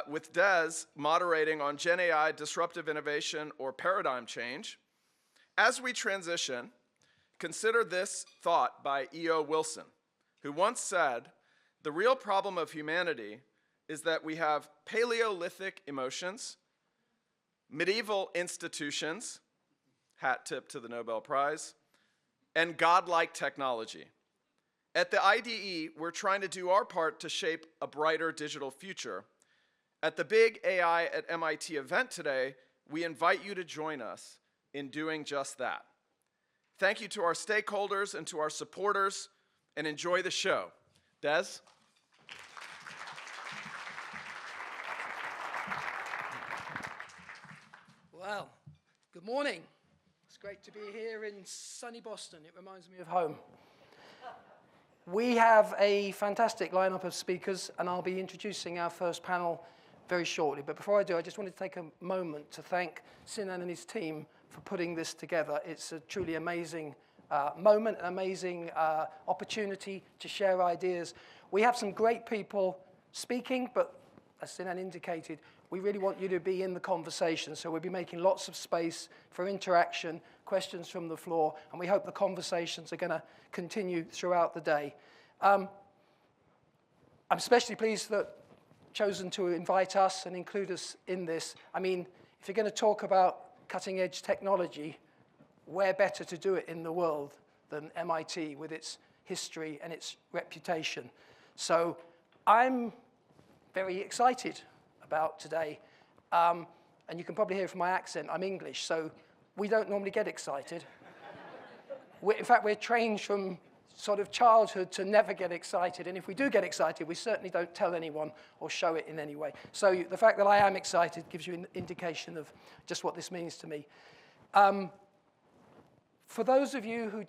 with Des moderating on GenAI, disruptive innovation, or paradigm change. As we transition, consider this thought by E.O. Wilson, who once said, "The real problem of humanity is that we have Paleolithic emotions, medieval institutions," hat tip to the Nobel Prize, "and godlike technology. At the IDE, we're trying to do our part to shape a brighter digital future. At the BIG.AI at MIT event today, we invite you to join us in doing just that. Thank you to our stakeholders and to our supporters, and enjoy the show." Des? Well, good morning. It's great to be here in sunny Boston. It reminds me of home. We have a fantastic lineup of speakers, and I'll be introducing our first panel very shortly. But before I do, I just wanted to take a moment to thank Sinan and his team for putting this together. It's a truly amazing moment, an amazing opportunity to share ideas. We have some great people speaking, but as Sinan indicated, we really want you to be in the conversation. So we'll be making lots of space for interaction, questions from the floor, and we hope the conversations are going to continue throughout the day. I'm especially pleased that chosen to invite us and include us in this. I mean, if you're going to talk about cutting-edge technology, where better to do it in the world than MIT with its history and its reputation? So I'm very excited about today. And you can probably hear from my accent, I'm English, so we don't normally get excited. In fact, we're trained from sort of childhood to never get excited. And if we do get excited, we certainly don't tell anyone or show it in any way. So the fact that I am excited gives you an indication of just what this means to me. For those of you who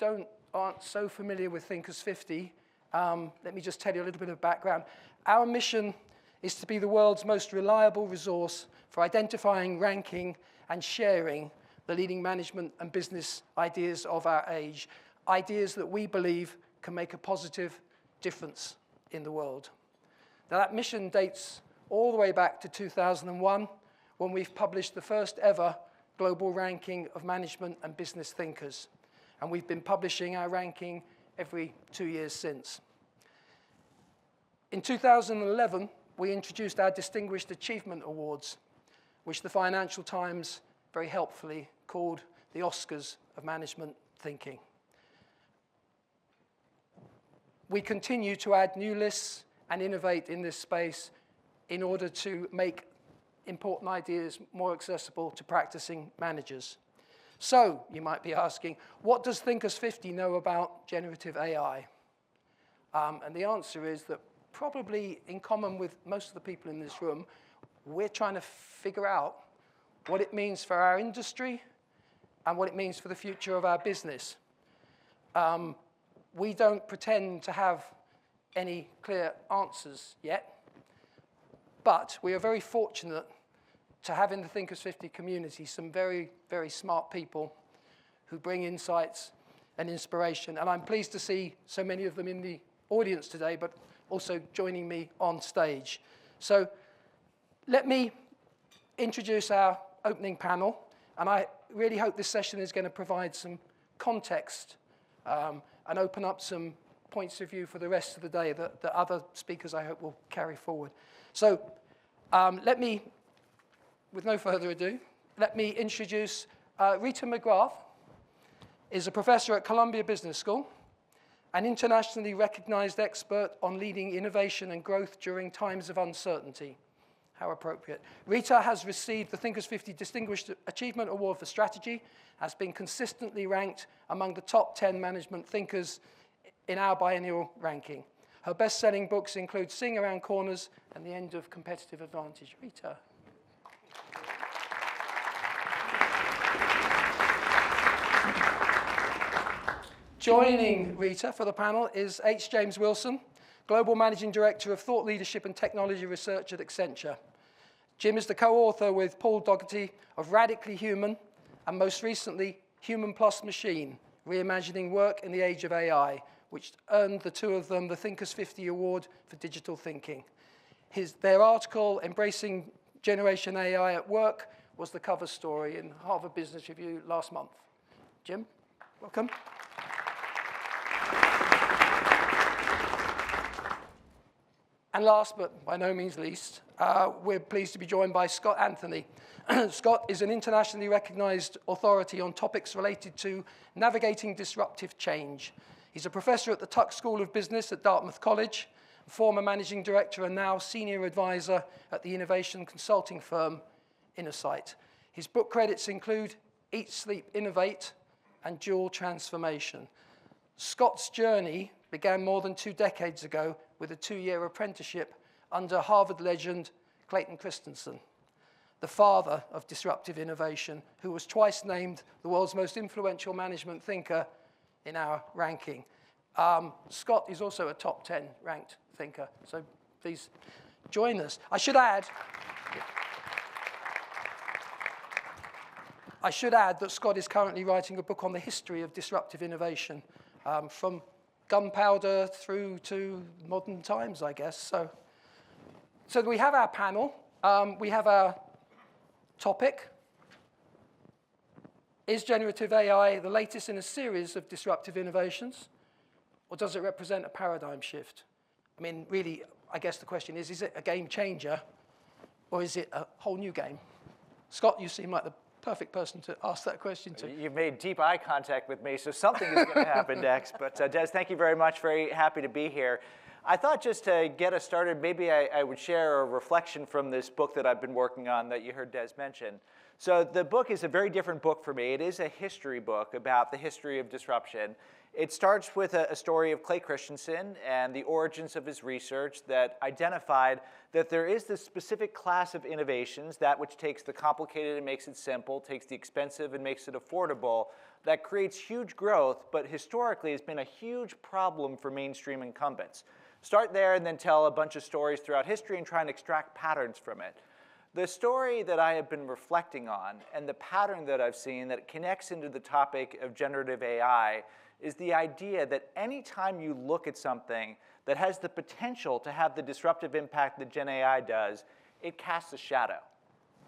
aren't so familiar with Thinkers 50, let me just tell you a little bit of background. Our mission is to be the world's most reliable resource for identifying, ranking, and sharing the leading management and business ideas of our age. Ideas that we believe can make a positive difference in the world. Now, that mission dates all the way back to 2001, when we've published the first ever global ranking of management and business thinkers. And we've been publishing our ranking every 2 years since. In 2011, we introduced our Distinguished Achievement Awards, which the Financial Times very helpfully called the Oscars of management thinking. We continue to add new lists and innovate in this space in order to make important ideas more accessible to practicing managers. So, you might be asking, what does Thinkers 50 know about generative AI? And the answer is that probably in common with most of the people in this room, we're trying to figure out what it means for our industry and what it means for the future of our business. We don't pretend to have any clear answers yet, but we are very fortunate to have in the Thinkers 50 community some very, very smart people who bring insights and inspiration. And I'm pleased to see so many of them in the audience today, but also joining me on stage. So let me introduce our opening panel, and I really hope this session is going to provide some context and open up some points of view for the rest of the day that other speakers, I hope, will carry forward. So let me, with no further ado, let me introduce Rita McGrath, is a professor at Columbia Business School, an internationally recognized expert on leading innovation and growth during times of uncertainty. How appropriate. Rita has received the Thinkers 50 Distinguished Achievement Award for Strategy, has been consistently ranked among the top 10 management thinkers in our biennial ranking. Her best-selling books include Seeing Around Corners and The End of Competitive Advantage. Rita. Joining Rita for the panel is H. James Wilson, Global Managing Director of Thought Leadership and Technology Research at Accenture. Jim is the co-author with Paul Dougherty of Radically Human, and most recently, Human Plus Machine, Reimagining Work in the Age of AI, which earned the two of them the Thinkers 50 Award for Digital Thinking. Their article, Embracing Generation AI at Work, was the cover story in Harvard Business Review last month. Jim, welcome. And last, but by no means least, we're pleased to be joined by Scott Anthony. Scott is an internationally recognized authority on topics related to navigating disruptive change. He's a professor at the Tuck School of Business at Dartmouth College, former managing director and now senior advisor at the innovation consulting firm Innosight. His book credits include Eat, Sleep, Innovate, and Dual Transformation. Scott's journey began more than 2 decades ago with a 2-year apprenticeship under Harvard legend Clayton Christensen, the father of disruptive innovation, who was twice named the world's most influential management thinker in our ranking. Scott is also a top 10 ranked thinker, so please join us. I should add that Scott is currently writing a book on the history of disruptive innovation, from gunpowder through to modern times, I guess. So we have our panel. We have our topic. Is generative AI the latest in a series of disruptive innovations, or does it represent a paradigm shift? I mean, really, I guess the question is it a game changer, or is it a whole new game? Scott, you seem like the perfect person to ask that question to. You've made deep eye contact with me, so something is going to happen next. But Des, thank you very much. Very happy to be here. I thought just to get us started, maybe I would share a reflection from this book that I've been working on that you heard Des mention. So the book is a very different book for me. It is a history book about the history of disruption. It starts with a story of Clay Christensen and the origins of his research that identified that there is this specific class of innovations, that which takes the complicated and makes it simple, takes the expensive and makes it affordable, that creates huge growth, but historically has been a huge problem for mainstream incumbents. Start there and then tell a bunch of stories throughout history and try and extract patterns from it. The story that I have been reflecting on and the pattern that I've seen that connects into the topic of generative AI is the idea that anytime you look at something that has the potential to have the disruptive impact that GenAI does, it casts a shadow.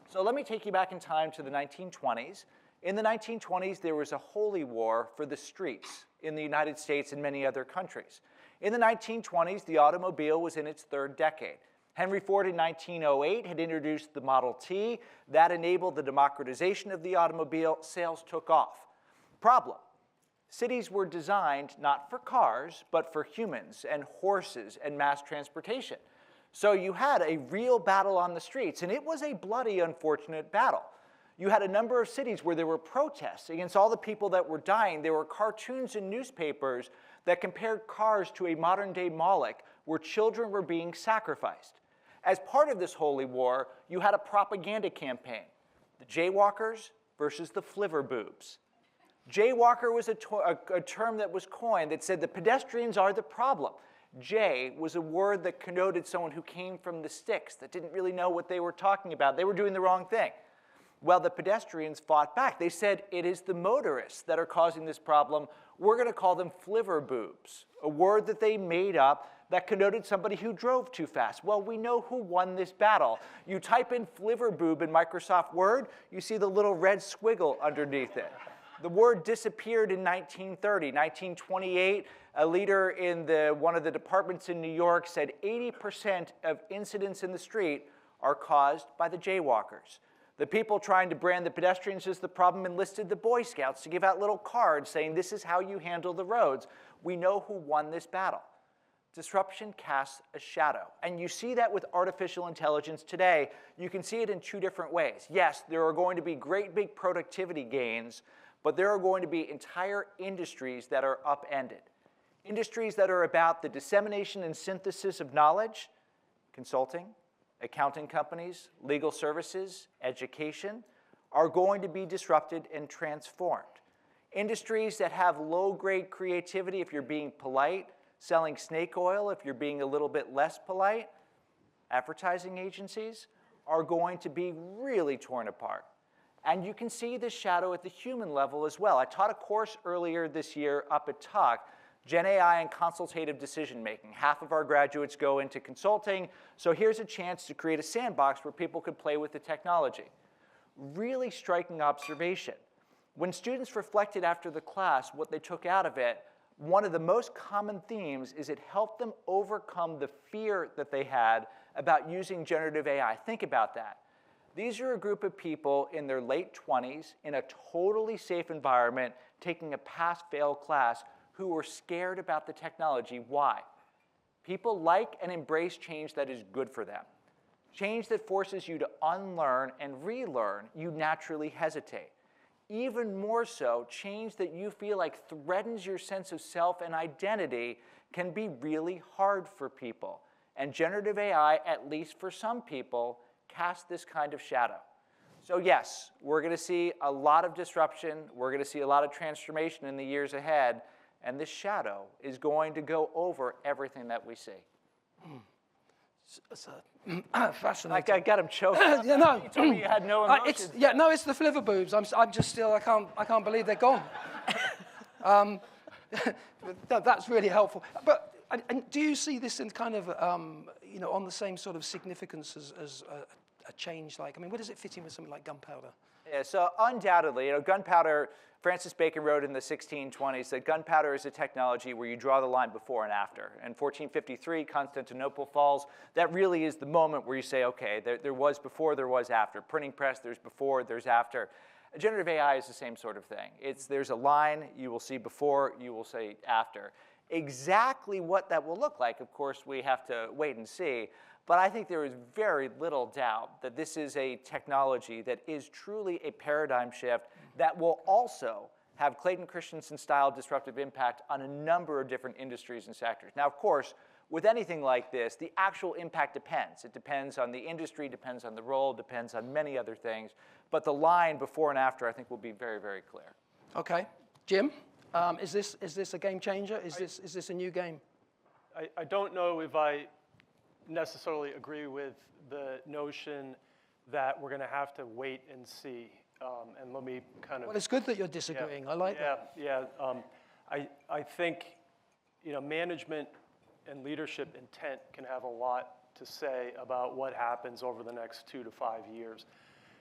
So let me take you back in time to the 1920s. In the 1920s, there was a holy war for the streets in the United States and many other countries. In the 1920s, the automobile was in its 3rd decade. Henry Ford in 1908 had introduced the Model T. That enabled the democratization of the automobile. Sales took off. Problem: cities were designed not for cars, but for humans and horses and mass transportation. So you had a real battle on the streets, and it was a bloody, unfortunate battle. You had a number of cities where there were protests against all the people that were dying. There were cartoons in newspapers that compared cars to a modern-day Moloch, where children were being sacrificed. As part of this holy war, you had a propaganda campaign. The jaywalkers versus the flivverboobs. Jaywalker was a term that was coined that said the pedestrians are the problem. Jay was a word that connoted someone who came from the sticks, that didn't really know what they were talking about. They were doing the wrong thing. Well, the pedestrians fought back. They said, it is the motorists that are causing this problem. We're going to call them flivverboobs, a word that they made up that connoted somebody who drove too fast. Well, we know who won this battle. You type in flivverboob in Microsoft Word, you see the little red squiggle underneath it. The word disappeared in 1930. 1928, a leader in one of the departments in New York said 80% of incidents in the street are caused by the jaywalkers. The people trying to brand the pedestrians as the problem enlisted the Boy Scouts to give out little cards saying, this is how you handle the roads. We know who won this battle. Disruption casts a shadow. And you see that with artificial intelligence today. You can see it in 2 different ways. Yes, there are going to be great big productivity gains, but there are going to be entire industries that are upended. Industries that are about the dissemination and synthesis of knowledge, consulting, accounting companies, legal services, education, are going to be disrupted and transformed. Industries that have low-grade creativity, if you're being polite, selling snake oil, if you're being a little bit less polite, advertising agencies, are going to be really torn apart. And you can see this shadow at the human level as well. I taught a course earlier this year up at Tuck GenAI and consultative decision making. Half of our graduates go into consulting, so here's a chance to create a sandbox where people could play with the technology. Really striking observation. When students reflected after the class what they took out of it, one of the most common themes is it helped them overcome the fear that they had about using generative AI. Think about that. These are a group of people in their late 20s in a totally safe environment taking a pass-fail class who were scared about the technology. Why? People like and embrace change that is good for them. Change that forces you to unlearn and relearn, you naturally hesitate. Even more so, change that you feel like threatens your sense of self and identity can be really hard for people. And generative AI, at least for some people, casts this kind of shadow. So yes, we're going to see a lot of disruption. We're going to see a lot of transformation in the years ahead. And this shadow is going to go over everything that we see. Fascinating. I got him choked. Yeah, no. You told me you had no emotions. It's the flivver boobs. I'm just still, I can't believe they're gone. That's really helpful. But and do you see this in kind of, on the same sort of significance as a change like, where does it fit in with something like gunpowder? Yeah, so undoubtedly, gunpowder, Francis Bacon wrote in the 1620s that gunpowder is a technology where you draw the line before and after. And 1453, Constantinople falls. That really is the moment where you say, okay, there was before, there was after. Printing press, there's before, there's after. Generative AI is the same sort of thing. There's a line, you will see before, you will see after. Exactly what that will look like, of course, we have to wait and see. But I think there is very little doubt that this is a technology that is truly a paradigm shift that will also have Clayton Christensen-style disruptive impact on a number of different industries and sectors. Now, of course, with anything like this, the actual impact depends. It depends on the industry, depends on the role, depends on many other things. But the line before and after, I think, will be very, very clear. OK. Jim, is this a game changer? Is this a new game? I don't know if I necessarily agree with the notion that we're going to have to wait and see. And let me kind of... Well, it's good that you're disagreeing. I like that. Yeah. I think management and leadership intent can have a lot to say about what happens over the next 2 to 5 years.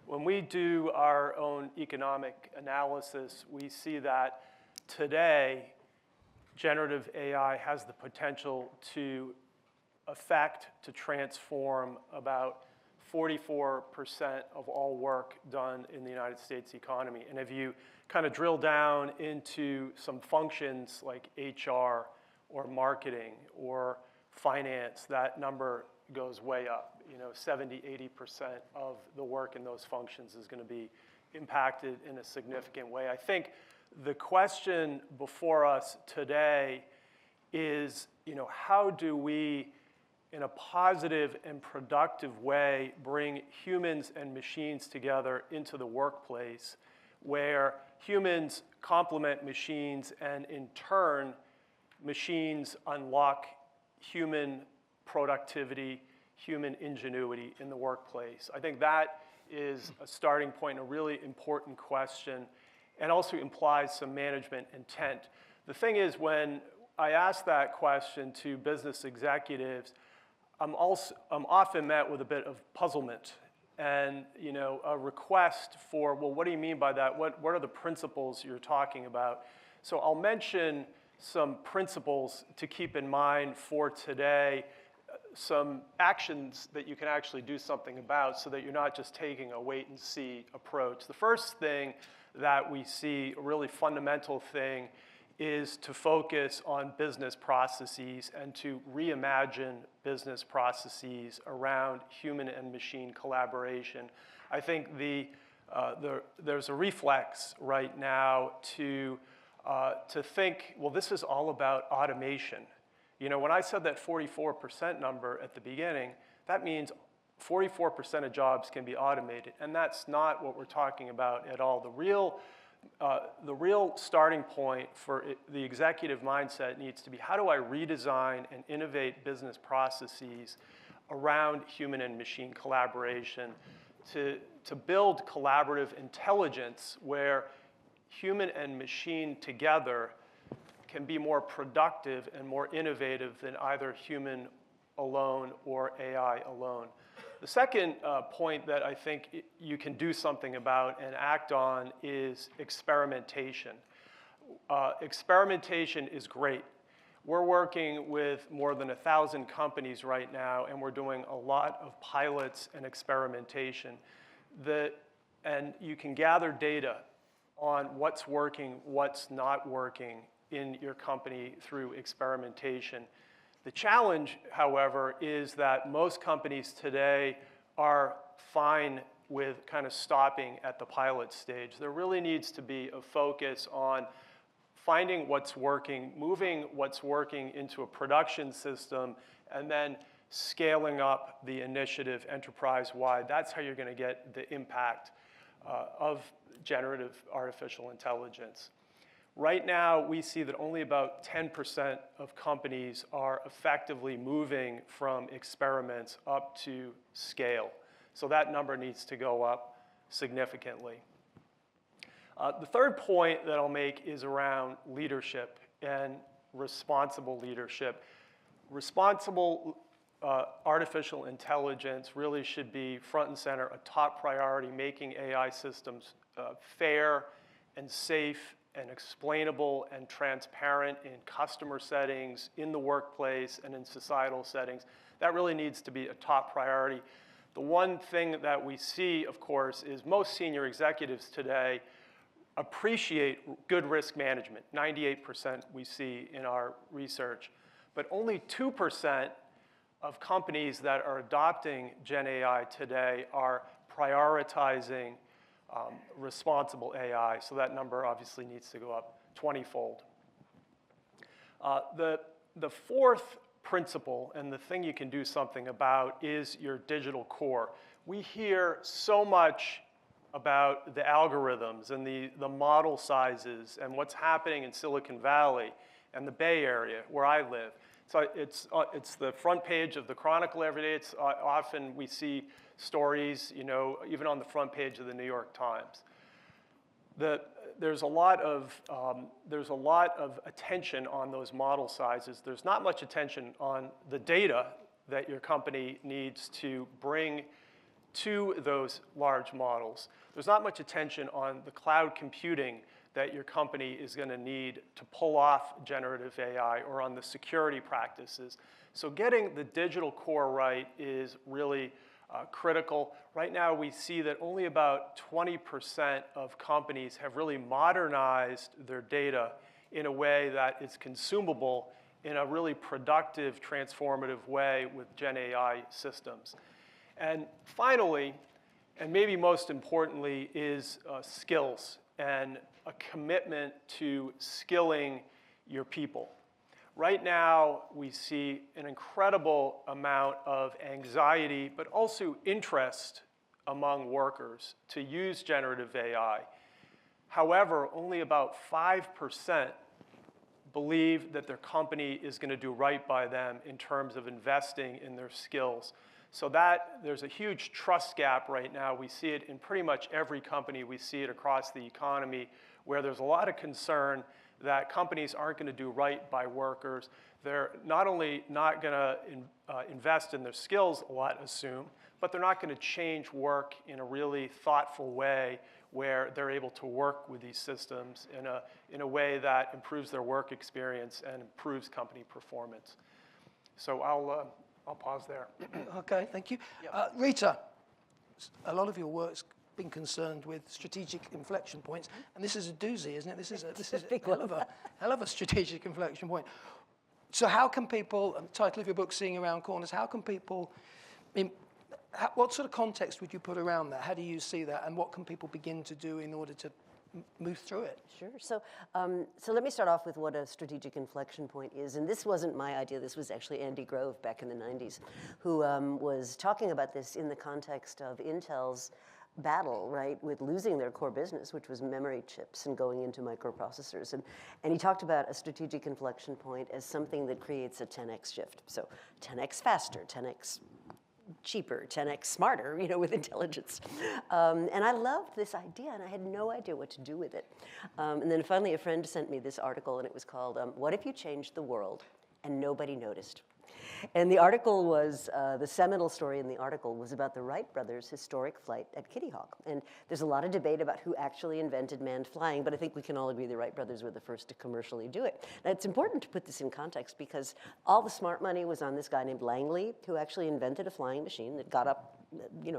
When we do our own economic analysis, we see that today, generative AI has the potential to affect, to transform about 44% of all work done in the United States economy. And if you kind of drill down into some functions like HR or marketing or finance, that number goes way up. 70, 80% of the work in those functions is going to be impacted in a significant way. I think the question before us today is, how do we, in a positive and productive way, bring humans and machines together into the workplace where humans complement machines and in turn, machines unlock human productivity, human ingenuity in the workplace. I think that is a starting point, a really important question, and also implies some management intent. The thing is, when I ask that question to business executives, I'm often met with a bit of puzzlement and a request for, well, what do you mean by that? What are the principles you're talking about? So I'll mention some principles to keep in mind for today, some actions that you can actually do something about so that you're not just taking a wait and see approach. The first thing that we see, a really fundamental thing, is to focus on business processes and to reimagine business processes around human and machine collaboration. I think there's a reflex right now to think, well, this is all about automation. When I said that 44% number at the beginning, that means 44% of jobs can be automated, and that's not what we're talking about at all. The real starting point for the executive mindset needs to be, how do I redesign and innovate business processes around human and machine collaboration to build collaborative intelligence where human and machine together can be more productive and more innovative than either human alone or AI alone. The second point that I think you can do something about and act on is experimentation. Experimentation is great. We're working with more than 1,000 companies right now, and we're doing a lot of pilots and experimentation. And you can gather data on what's working, what's not working in your company through experimentation. The challenge, however, is that most companies today are fine with kind of stopping at the pilot stage. There really needs to be a focus on finding what's working, moving what's working into a production system, and then scaling up the initiative enterprise-wide. That's how you're going to get the impact of generative artificial intelligence. Right now, we see that only about 10% of companies are effectively moving from experiments up to scale. So that number needs to go up significantly. The third point that I'll make is around leadership and responsible leadership. Responsible artificial intelligence really should be front and center, a top priority, making AI systems fair and safe and explainable and transparent in customer settings, in the workplace, and in societal settings. That really needs to be a top priority. The one thing that we see, of course, is most senior executives today appreciate good risk management. 98% we see in our research. But only 2% of companies that are adopting GenAI today are prioritizing responsible AI, so that number obviously needs to go up 20-fold. The fourth principle, and the thing you can do something about, is your digital core. We hear so much about the algorithms and the model sizes and what's happening in Silicon Valley and the Bay Area, where I live. So it's the front page of the Chronicle every day. It's often we see stories, even on the front page of the New York Times. There's a lot of attention on those model sizes. There's not much attention on the data that your company needs to bring to those large models. There's not much attention on the cloud computing that your company is going to need to pull off generative AI, or on the security practices. So getting the digital core right is really critical. Right now, we see that only about 20% of companies have really modernized their data in a way that is consumable in a really productive, transformative way with GenAI systems. And finally, and maybe most importantly, is skills and a commitment to skilling your people. Right now, we see an incredible amount of anxiety, but also interest among workers to use generative AI. However, only about 5% believe that their company is going to do right by them in terms of investing in their skills. So there's a huge trust gap right now. We see it in pretty much every company. We see it across the economy, where there's a lot of concern that companies aren't going to do right by workers. They're not only not going to invest in their skills, a lot assume, but they're not going to change work in a really thoughtful way where they're able to work with these systems in a way that improves their work experience and improves company performance. So I'll pause there. Okay, thank you. Rita, a lot of your work's been concerned with strategic inflection points, and this is a doozy, isn't it? This is a hell of a strategic inflection point. So how can people, the title of your book, Seeing Around Corners, how can people, what sort of context would you put around that? How do you see that, and what can people begin to do in order to move through it? Sure. So let me start off with what a strategic inflection point is. And this wasn't my idea. This was actually Andy Grove back in the 90s, who was talking about this in the context of Intel's battle, right, with losing their core business, which was memory chips, and going into microprocessors. And he talked about a strategic inflection point as something that creates a 10x shift. So 10x faster, 10x cheaper, 10x smarter, with intelligence. And I loved this idea, and I had no idea what to do with it. And then finally, a friend sent me this article, and it was called, What If You Changed the World and Nobody Noticed? And the article was, the seminal story in the article was about the Wright brothers' historic flight at Kitty Hawk. And there's a lot of debate about who actually invented manned flying, but I think we can all agree the Wright brothers were the first to commercially do it. Now, it's important to put this in context because all the smart money was on this guy named Langley, who actually invented a flying machine that got up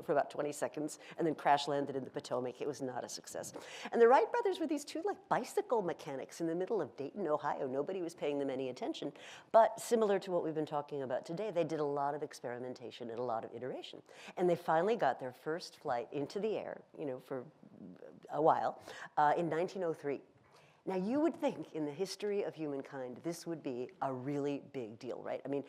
for about 20 seconds and then crash landed in the Potomac. It was not a success. And the Wright brothers were these two bicycle mechanics in the middle of Dayton, Ohio. Nobody was paying them any attention. But similar to what we've been talking about today, they did a lot of experimentation and a lot of iteration. And they finally got their first flight into the air, for a while, in 1903. Now, you would think in the history of humankind, this would be a really big deal, right? I mean,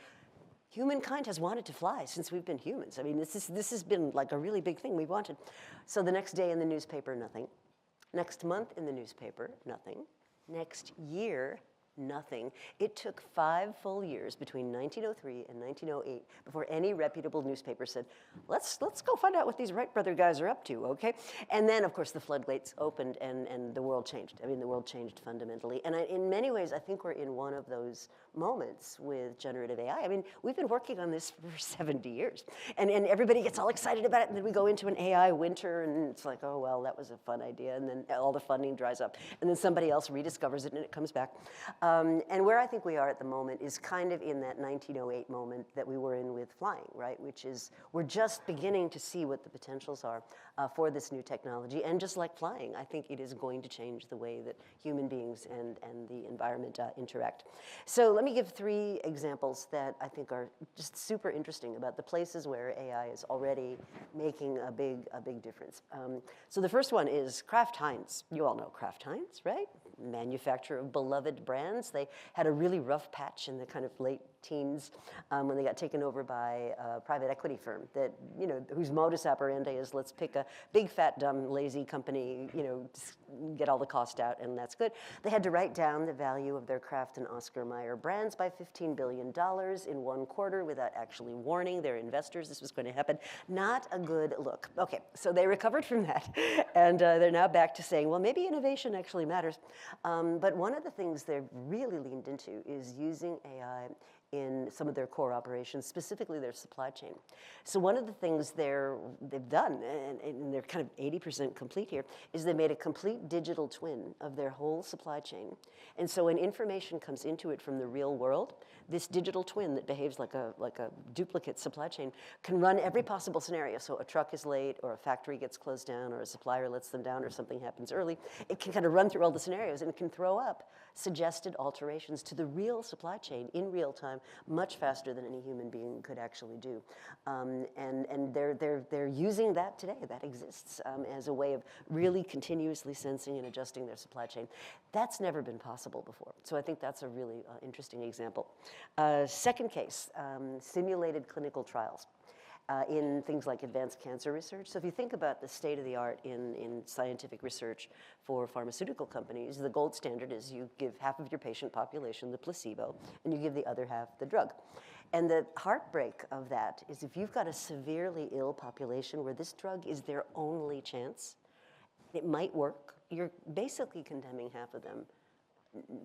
humankind has wanted to fly since we've been humans. I mean, this has been a really big thing we've wanted. So the next day in the newspaper, nothing. Next month in the newspaper, nothing. Next year, nothing. It took 5 full years between 1903 and 1908 before any reputable newspaper said, let's go find out what these Wright brother guys are up to, okay? And then, of course, the floodgates opened and the world changed. I mean, the world changed fundamentally. And in many ways, I think we're in one of those moments with generative AI. I mean, we've been working on this for 70 years. And everybody gets all excited about it, and then we go into an AI winter, and it's like, oh, well, that was a fun idea. And then all the funding dries up. And then somebody else rediscovers it, and it comes back. And where I think we are at the moment is kind of in that 1908 moment that we were in with flying, right? Which is, we're just beginning to see what the potentials are for this new technology. And just like flying, I think it is going to change the way that human beings and the environment interact. So let me give 3 examples that I think are just super interesting about the places where AI is already making a big difference. So the first one is Kraft Heinz. You all know Kraft Heinz, right? Manufacturer of beloved brands. They had a really rough patch in the kind of late teens when they got taken over by a private equity firm that, whose modus operandi is let's pick a big, fat, dumb, lazy company, get all the cost out, and that's good. They had to write down the value of their Kraft and Oscar Mayer brands by $15 billion in 1 quarter without actually warning their investors this was going to happen. Not a good look. Okay, so they recovered from that, and they're now back to saying, well, maybe innovation actually matters. But one of the things they've really leaned into is using AI in some of their core operations, specifically their supply chain. So one of the things they've done, and they're kind of 80% complete here, is they made a complete digital twin of their whole supply chain. And so when information comes into it from the real world, this digital twin that behaves like a duplicate supply chain can run every possible scenario. So a truck is late, or a factory gets closed down, or a supplier lets them down, or something happens early. It can kind of run through all the scenarios, and it can throw up suggested alterations to the real supply chain in real time, much faster than any human being could actually do. And they're using that today. That exists as a way of really continuously sensing and adjusting their supply chain. That's never been possible before. So I think that's a really interesting example. Second case, simulated clinical trials. In things like advanced cancer research. So if you think about the state of the art in scientific research for pharmaceutical companies, the gold standard is you give half of your patient population the placebo, and you give the other half the drug. And the heartbreak of that is if you've got a severely ill population where this drug is their only chance, it might work, you're basically condemning half of them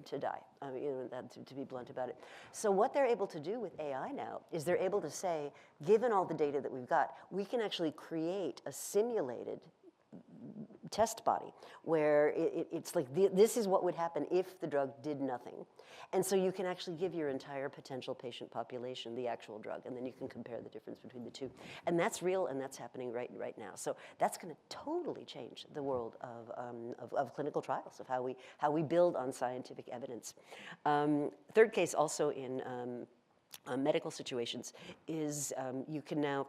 to die, to be blunt about it. So what they're able to do with AI now is they're able to say, given all the data that we've got, we can actually create a simulated test body where it's like this is what would happen if the drug did nothing. And so you can actually give your entire potential patient population the actual drug, and then you can compare the difference between the two. And that's real, and that's happening right now. So that's going to totally change the world of clinical trials, of how we build on scientific evidence. Third case also in medical situations is you can now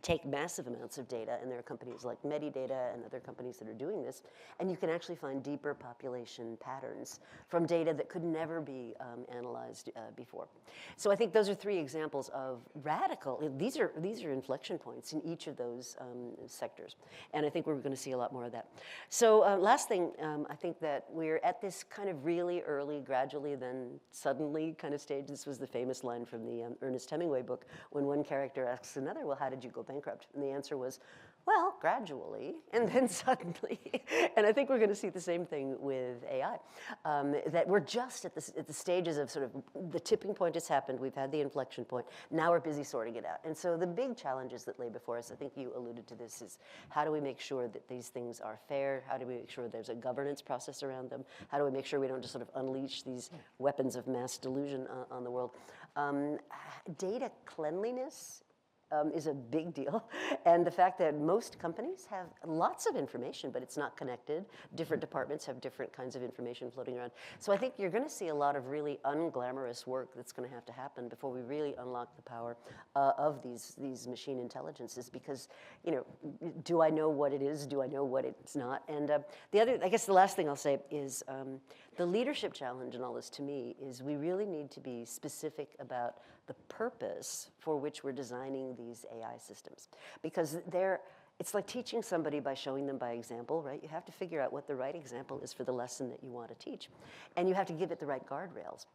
take massive amounts of data, and there are companies like Medidata and other companies that are doing this, and you can actually find deeper population patterns from data that could never be analyzed before. So I think those are 3 examples of radical, these are inflection points in each of those sectors, and I think we're going to see a lot more of that. So last thing, I think that we're at this kind of really early, gradually then suddenly kind of stage. This was the famous line from the Ernest Hemingway book, when one character asks another, well, how did you go bankrupt? And the answer was, well, gradually, and then suddenly. And I think we're going to see the same thing with AI, that we're just at the stages of sort of the tipping point has happened. We've had the inflection point. Now we're busy sorting it out. And so the big challenges that lay before us, I think you alluded to this, is how do we make sure that these things are fair? How do we make sure there's a governance process around them? How do we make sure we don't just sort of unleash these weapons of mass delusion on the world? Data cleanliness is a big deal. And the fact that most companies have lots of information, but it's not connected. Different departments have different kinds of information floating around. So I think you're going to see a lot of really unglamorous work that's going to have to happen before we really unlock the power of these machine intelligences. Because, you know, do I know what it is? Do I know what it's not? And I guess the last thing I'll say is the leadership challenge in all this, to me, is we really need to be specific about the purpose for which we're designing these AI systems. Because it's like teaching somebody by showing them by example, right? You have to figure out what the right example is for the lesson that you want to teach. And you have to give it the right guardrails.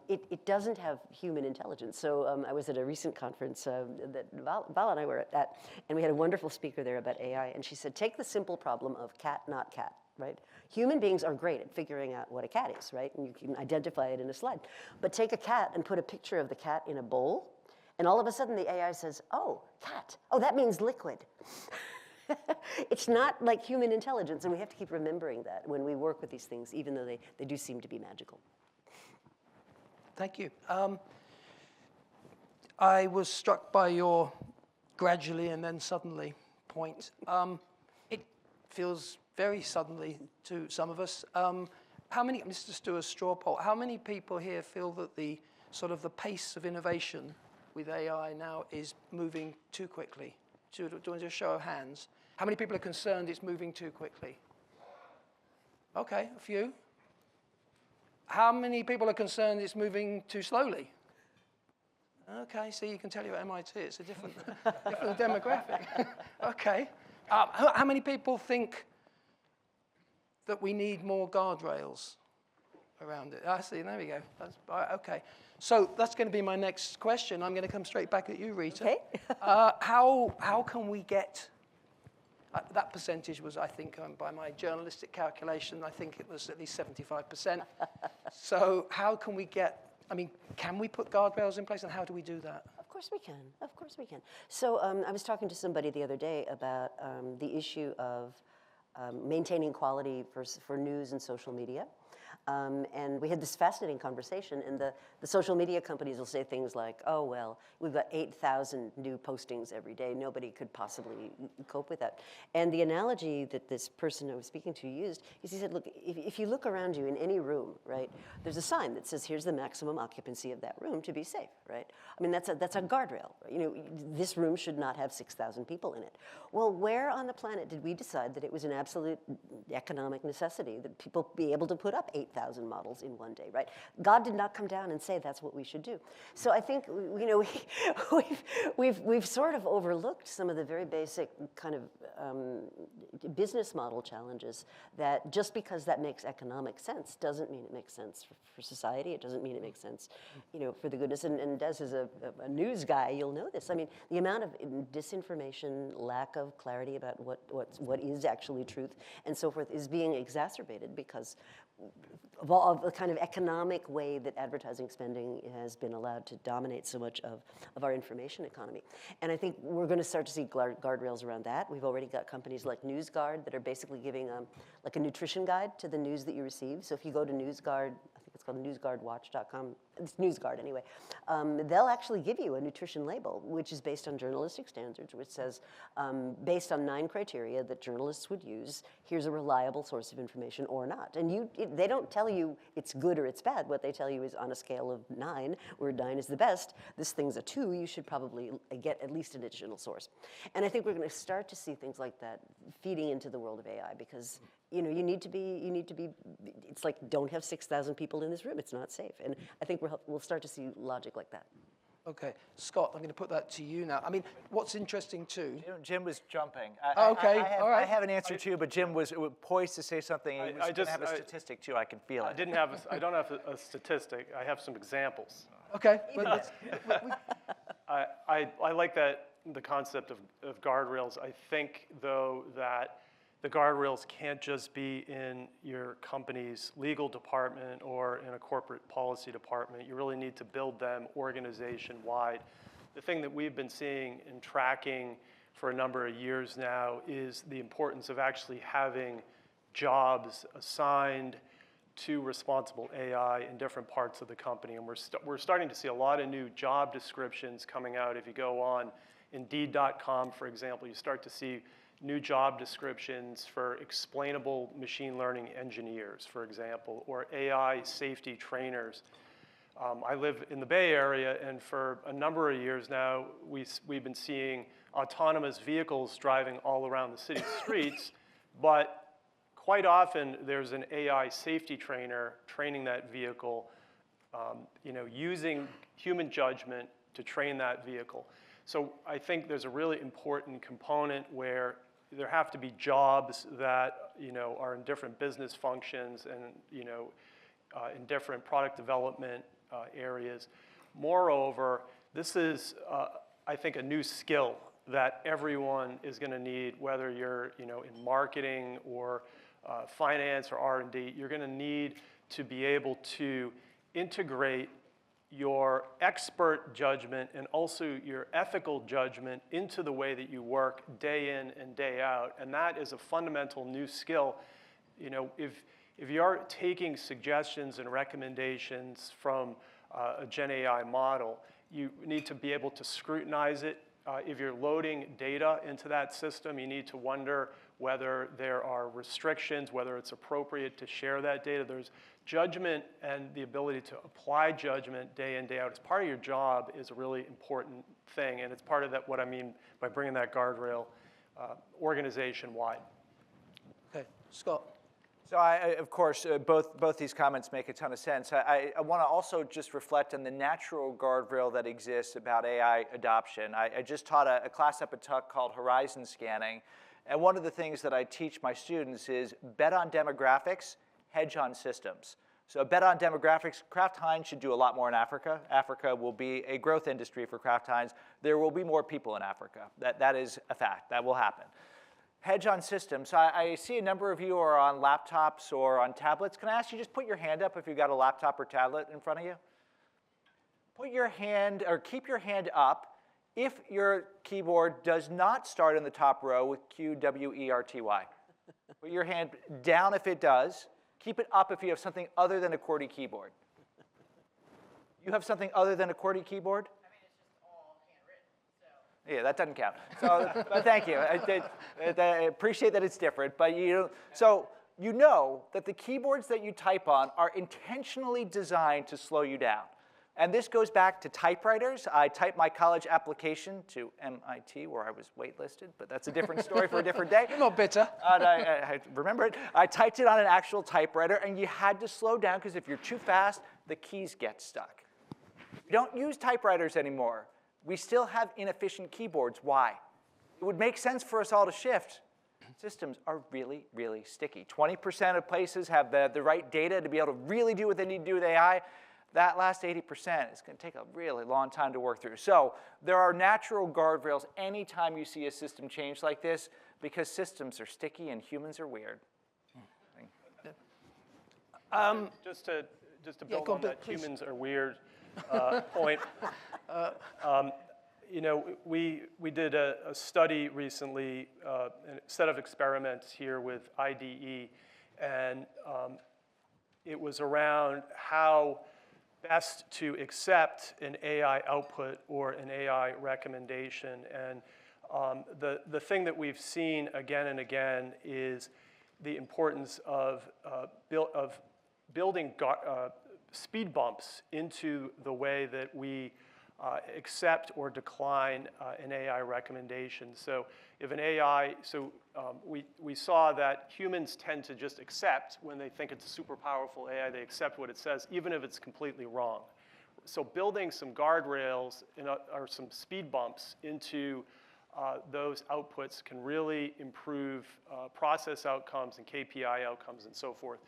It doesn't have human intelligence. So I was at a recent conference that Val and I were at, and we had a wonderful speaker there about AI. And she said, take the simple problem of cat, not cat. Right? Human beings are great at figuring out what a cat is, right? And you can identify it in a slide. But take a cat and put a picture of the cat in a bowl, and all of a sudden the AI says, oh, cat. Oh, that means liquid. It's not like human intelligence, and we have to keep remembering that when we work with these things, even though they do seem to be magical. Thank you. I was struck by your gradually and then suddenly point. It feels very suddenly to some of us. Let's just do a straw poll. How many people here feel that the sort of the pace of innovation with AI now is moving too quickly? Do you want to do a show of hands? How many people are concerned it's moving too quickly? Okay, a few. How many people are concerned it's moving too slowly? Okay, so you can tell you at MIT, it's a different demographic. Okay. How many people think that we need more guardrails around it? I see, there we go. Okay. So that's going to be my next question. I'm going to come straight back at you, Rita. Okay. How can we get, that percentage was, I think, by my journalistic calculation, I think it was at least 75%. So how can we get, can we put guardrails in place, and how do we do that? Of course we can. Of course we can. So I was talking to somebody the other day about the issue of maintaining quality for news and social media. And we had this fascinating conversation, and the social media companies will say things like, oh, well, we've got 8,000 new postings every day. Nobody could possibly cope with that. And the analogy that this person I was speaking to used is he said, look, if you look around you in any room, right, there's a sign that says, here's the maximum occupancy of that room to be safe, right? That's a guardrail. This room should not have 6,000 people in it. Well, where on the planet did we decide that it was an absolute economic necessity that people be able to put up 8,000 models in one day, right? God did not come down and say that's what we should do. So I think we've sort of overlooked some of the very basic kind of business model challenges that just because that makes economic sense doesn't mean it makes sense for society. It doesn't mean it makes sense, for the goodness. And Des is a news guy, you'll know this. The amount of disinformation, lack of clarity about what is actually truth, and so forth is being exacerbated because of all of the kind of economic way that advertising spending has been allowed to dominate so much of our information economy. And I think we're going to start to see guardrails around that. We've already got companies like NewsGuard that are basically giving like a nutrition guide to the news that you receive. So if you go to NewsGuard, I think it's called NewsGuardWatch.com. It's NewsGuard anyway. They'll actually give you a nutrition label, which is based on journalistic standards, which says, based on 9 criteria that journalists would use, here's a reliable source of information or not. And they don't tell you it's good or it's bad. What they tell you is on a scale of 9, where 9 is the best, this thing's a 2, you should probably get at least an additional source. And I think we're going to start to see things like that feeding into the world of AI, because you need to be, it's like, don't have 6,000 people in this room, it's not safe. And I think we'll start to see logic like that. Okay, Scott, I'm going to put that to you now. I mean, what's interesting too. Jim was jumping. Okay, all right. I have an answer too, but Jim was poised to say something. He was going to have a statistic too. I can feel it. I don't have a statistic. I have some examples. Okay. I like the concept of guardrails. I think, though, that the guardrails can't just be in your company's legal department or in a corporate policy department. You really need to build them organization-wide. The thing that we've been seeing and tracking for a number of years now is the importance of actually having jobs assigned to responsible AI in different parts of the company. And we're starting to see a lot of new job descriptions coming out. If you go on Indeed.com, for example, you start to see new job descriptions for explainable machine learning engineers, for example, or AI safety trainers. I live in the Bay Area, and for a number of years now, we've been seeing autonomous vehicles driving all around the city streets, but quite often there's an AI safety trainer training that vehicle, using human judgment to train that vehicle. So I think there's a really important component where there have to be jobs that are in different business functions and in different product development areas. Moreover, this is I think a new skill that everyone is going to need, whether you're in marketing or finance or R&D. You're going to need to be able to integrate your expert judgment and also your ethical judgment into the way that you work day in and day out. And that is a fundamental new skill. If you are taking suggestions and recommendations from a GenAI model, you need to be able to scrutinize it. If you're loading data into that system, you need to wonder whether there are restrictions, whether it's appropriate to share that data. There's judgment, and the ability to apply judgment day in, day out as part of your job is a really important thing, and it's part of what I mean by bringing that guardrail organization-wide. Okay, Scott. So of course, both these comments make a ton of sense. I want to also just reflect on the natural guardrail that exists about AI adoption. I just taught a class up at Tuck called Horizon Scanning, and one of the things that I teach my students is bet on demographics, hedge on systems. So bet on demographics. Kraft Heinz should do a lot more in Africa. Africa will be a growth industry for Kraft Heinz. There will be more people in Africa. That is a fact. That will happen. Hedge on systems. I see a number of you are on laptops or on tablets. Can I ask you just put your hand up if you've got a laptop or tablet in front of you? Put your hand, or keep your hand up if your keyboard does not start in the top row with QWERTY. Put your hand down if it does. Keep it up if you have something other than a QWERTY keyboard. You have something other than a QWERTY keyboard? I mean, it's just all handwritten, so. Yeah, that doesn't count. So, but thank you. I appreciate that it's different, but so you know that the keyboards that you type on are intentionally designed to slow you down. And this goes back to typewriters. I typed my college application to MIT, where I was waitlisted, but that's a different story for a different day. You're not bitter. And I remember it. I typed it on an actual typewriter, and you had to slow down, because if you're too fast, the keys get stuck. We don't use typewriters anymore. We still have inefficient keyboards. Why? It would make sense for us all to shift. Systems are really, really sticky. 20% of places have the right data to be able to really do what they need to do with AI. That last 80% is going to take a really long time to work through. So there are natural guardrails anytime you see a system change like this, because systems are sticky and humans are weird. Just to build on that humans are weird point. We did a study recently, a set of experiments here with IDE, and it was around how best to accept an AI output or an AI recommendation. And the thing that we've seen again and again is the importance of building speed bumps into the way that we accept or decline an AI recommendation. So if an AI, we saw that humans tend to just accept when they think it's a super powerful AI, they accept what it says, even if it's completely wrong. So building some guardrails or some speed bumps into those outputs can really improve process outcomes and KPI outcomes and so forth.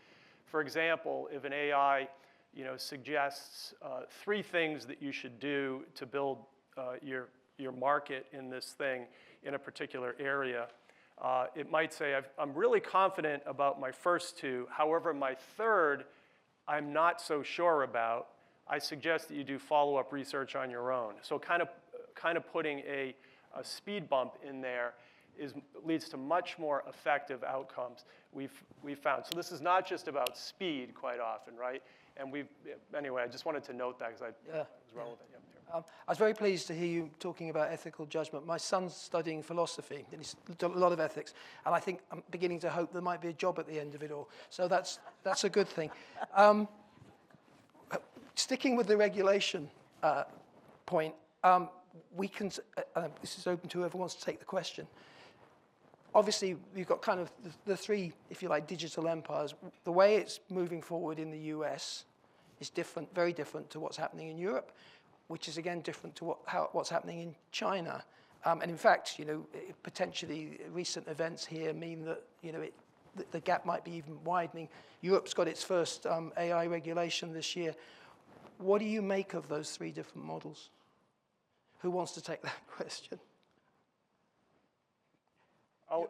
For example, if an AI suggests 3 things that you should do to build your market in this thing in a particular area, it might say, I'm really confident about my first 2, however, my third, I'm not so sure about. I suggest that you do follow-up research on your own. So kind of putting a speed bump in there leads to much more effective outcomes we've found. So this is not just about speed quite often, right? And anyway, I just wanted to note that because I was relevant. Yeah. I was very pleased to hear you talking about ethical judgment. My son's studying philosophy, and he's done a lot of ethics, and I think I'm beginning to hope there might be a job at the end of it all. So that's a good thing. Sticking with the regulation point, we can, this is open to whoever wants to take the question. Obviously, we've got kind of the 3, if you like, digital empires. The way it's moving forward in the US is different, very different to what's happening in Europe, which is again different to what's happening in China. And in fact, potentially recent events here mean that the gap might be even widening. Europe's got its first AI regulation this year. What do you make of those 3 different models? Who wants to take that question?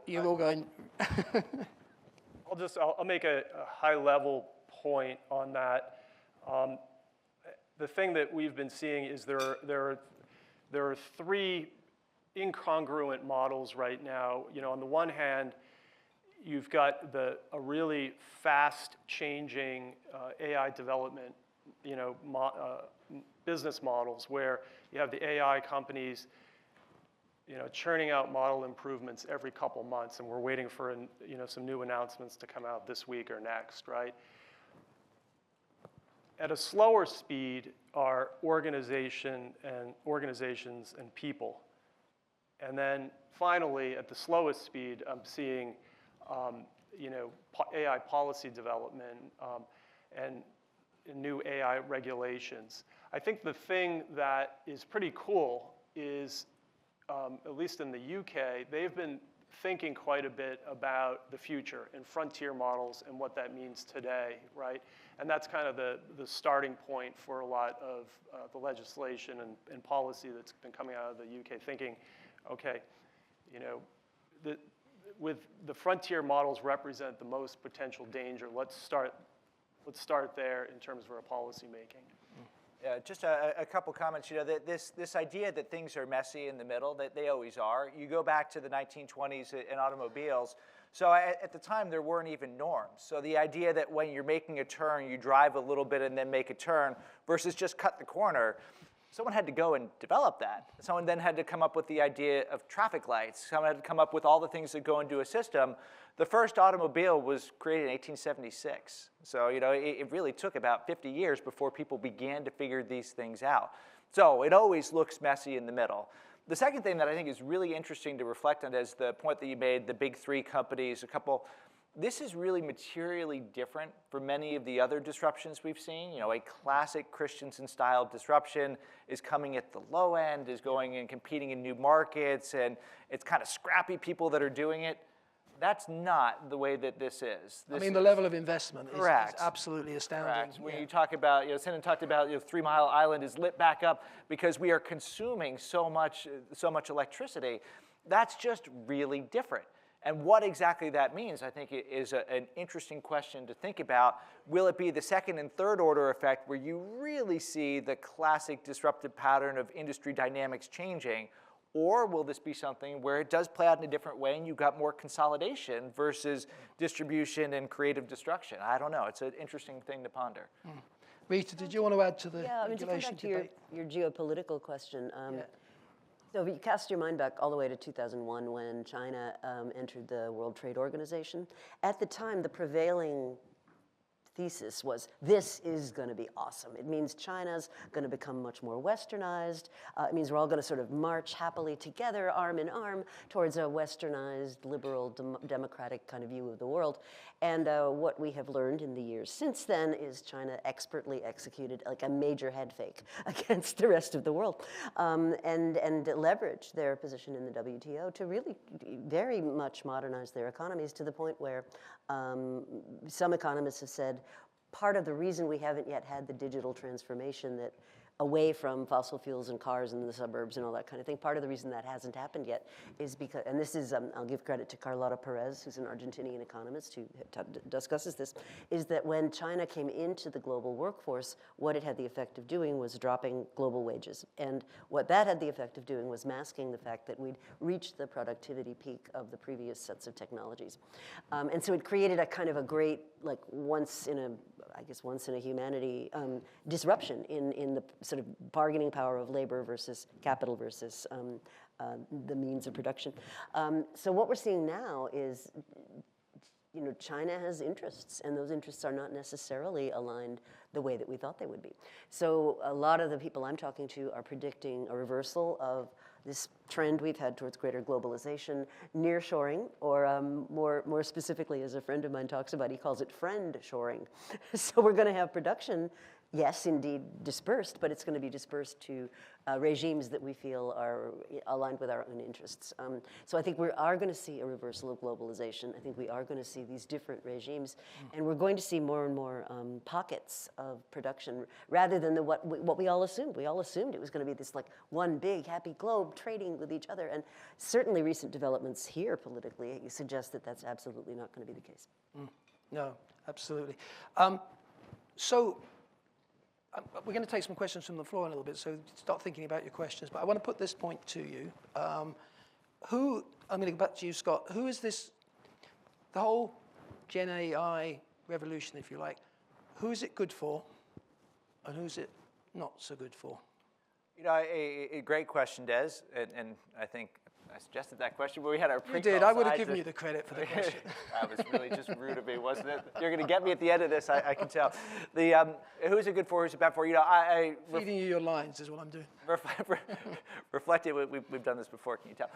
You're all going. I'll make a high-level point on that. The thing that we've been seeing is there are 3 incongruent models right now. On the one hand, you've got a really fast-changing AI development, business models where you have the AI companies churning out model improvements every couple months, and we're waiting for some new announcements to come out this week or next, right? At a slower speed are organizations and people. And then finally, at the slowest speed, I'm seeing AI policy development and new AI regulations. I think the thing that is pretty cool is, at least in the UK, they've been thinking quite a bit about the future and frontier models and what that means today, right? And that's kind of the starting point for a lot of the legislation and policy that's been coming out of the UK, thinking, okay, with the frontier models represent the most potential danger. Let's start there in terms of our policy making. Yeah, just a couple comments. This idea that things are messy in the middle, that they always are. You go back to the 1920s in automobiles. So at the time, there weren't even norms. So the idea that when you're making a turn, you drive a little bit and then make a turn versus just cut the corner, someone had to go and develop that. Someone then had to come up with the idea of traffic lights. Someone had to come up with all the things that go into a system. The first automobile was created in 1876. So it really took about 50 years before people began to figure these things out. So it always looks messy in the middle. The second thing that I think is really interesting to reflect on is the point that you made, the big 3 companies, this is really materially different from many of the other disruptions we've seen. A classic Christensen-style disruption is coming at the low end, is going and competing in new markets, and it's kind of scrappy people that are doing it. That's not the way that this is. The level of investment is absolutely astounding. Correct. When you talk about, Sinan talked about 3 Mile Island is lit back up because we are consuming so much electricity. That's just really different. And what exactly that means, I think, is an interesting question to think about. Will it be the second and third order effect where you really see the classic disruptive pattern of industry dynamics changing? Or will this be something where it does play out in a different way and you've got more consolidation versus distribution and creative destruction? I don't know. It's an interesting thing to ponder. Rita, did you want to add to the Yeah, I mean, to come regulation back to debate? your geopolitical question. Yeah. So if you cast your mind back all the way to 2001 when China entered the World Trade Organization, at the time the prevailing thesis was, this is going to be awesome. It means China's going to become much more westernized. It means we're all going to sort of march happily together, arm in arm, towards a westernized, liberal, democratic kind of view of the world. And what we have learned in the years since then is China expertly executed like a major head fake against the rest of the world, and leveraged their position in the WTO to really very much modernize their economies to the point where some economists have said part of the reason we haven't yet had the digital transformation that away from fossil fuels and cars in the suburbs and all that kind of thing, part of the reason that hasn't happened yet is because, and this is, I'll give credit to Carlota Perez, who's an Argentinian economist who discusses this, is that when China came into the global workforce, what it had the effect of doing was dropping global wages. And what that had the effect of doing was masking the fact that we'd reached the productivity peak of the previous sets of technologies. And so it created a kind of a great, like once in a humanity disruption in the sort of bargaining power of labor versus capital versus the means of production. So what we're seeing now is, China has interests, and those interests are not necessarily aligned the way that we thought they would be. So a lot of the people I'm talking to are predicting a reversal of this trend we've had towards greater globalization, nearshoring, or more specifically, as a friend of mine talks about, he calls it friend-shoring. So we're going to have production, yes, indeed, dispersed, but it's going to be dispersed to regimes that we feel are aligned with our own interests. So I think we are going to see a reversal of globalization. I think we are going to see these different regimes, and we're going to see more and more pockets of production, rather than what we all assumed. We all assumed it was going to be this like one big happy globe trading with each other, and certainly recent developments here politically suggest that that's absolutely not going to be the case. No, absolutely. So we're going to take some questions from the floor in a little bit, so start thinking about your questions. But I want to put this point to you. I'm going to go back to you, Scott. Who is this, the whole GenAI revolution, if you like, who is it good for, and who's it not so good for? A great question, Des, and I think I suggested that question, but we had our pre-call. You did. I would have given you the credit for the question. That was really just rude of me, wasn't it? You're going to get me at the end of this, I can tell. Who's it good for, who's it bad for? Feeding you your lines is what I'm doing. Reflecting, we've done this before, can you tell?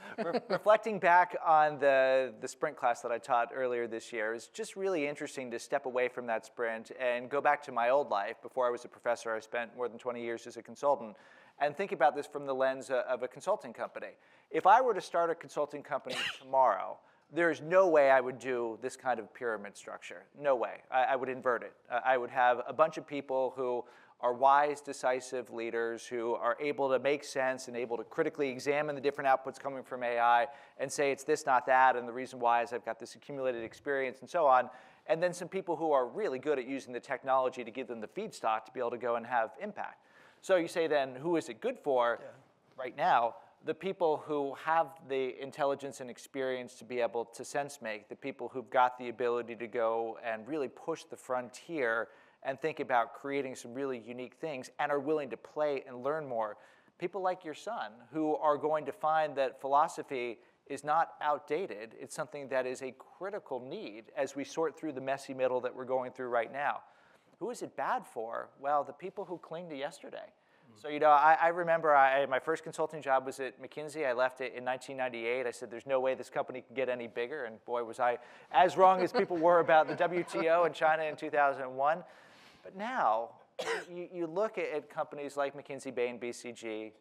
Reflecting back on the sprint class that I taught earlier this year, is just really interesting to step away from that sprint and go back to my old life. Before I was a professor, I spent more than 20 years as a consultant, and think about this from the lens of a consulting company. If I were to start a consulting company tomorrow, there's no way I would do this kind of pyramid structure. No way. I would invert it. I would have a bunch of people who are wise, decisive leaders who are able to make sense and able to critically examine the different outputs coming from AI and say it's this, not that, and the reason why is I've got this accumulated experience and so on. And then some people who are really good at using the technology to give them the feedstock to be able to go and have impact. So you say then, who is it good for? Yeah. Right now, the people who have the intelligence and experience to be able to sense make, the people who've got the ability to go and really push the frontier and think about creating some really unique things and are willing to play and learn more. People like your son who are going to find that philosophy is not outdated. It's something that is a critical need as we sort through the messy middle that we're going through right now. Who is it bad for? Well, the people who cling to yesterday. So, I remember my first consulting job was at McKinsey. I left it in 1998. I said, there's no way this company can get any bigger. And boy, was I as wrong as people were about the WTO and China in 2001. But now, you look at companies like McKinsey, Bain, BCG,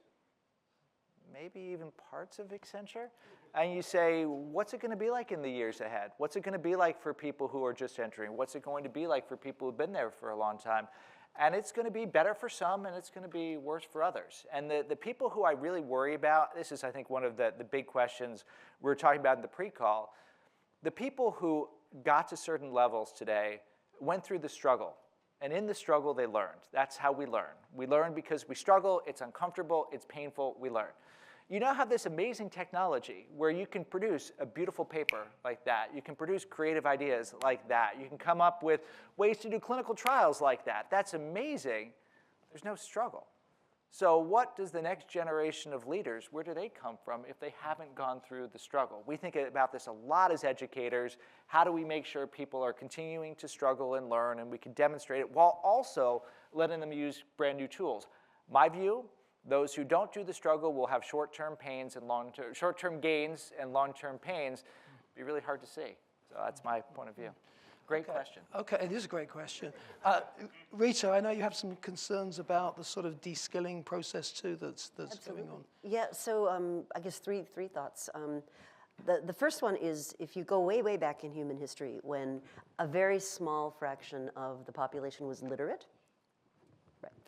maybe even parts of Accenture, and you say, what's it going to be like in the years ahead? What's it going to be like for people who are just entering? What's it going to be like for people who've been there for a long time? And it's going to be better for some, and it's going to be worse for others. And the people who I really worry about, this is, I think, one of the big questions we were talking about in the pre-call. The people who got to certain levels today went through the struggle. And in the struggle, they learned. That's how we learn. We learn because we struggle. It's uncomfortable. It's painful. We learn. You now have this amazing technology where you can produce a beautiful paper like that. You can produce creative ideas like that. You can come up with ways to do clinical trials like that. That's amazing. There's no struggle. So what does the next generation of leaders, where do they come from if they haven't gone through the struggle? We think about this a lot as educators. How do we make sure people are continuing to struggle and learn, and we can demonstrate it while also letting them use brand new tools? My view, those who don't do the struggle will have short-term pains and short-term gains and long-term pains. It'll be really hard to see. So that's my point of view. Great question. Okay, it is a great question. Rita, I know you have some concerns about the sort of de-skilling process too that's going on. Yeah, so I guess three thoughts. The first one is if you go way, way back in human history when a very small fraction of the population was literate,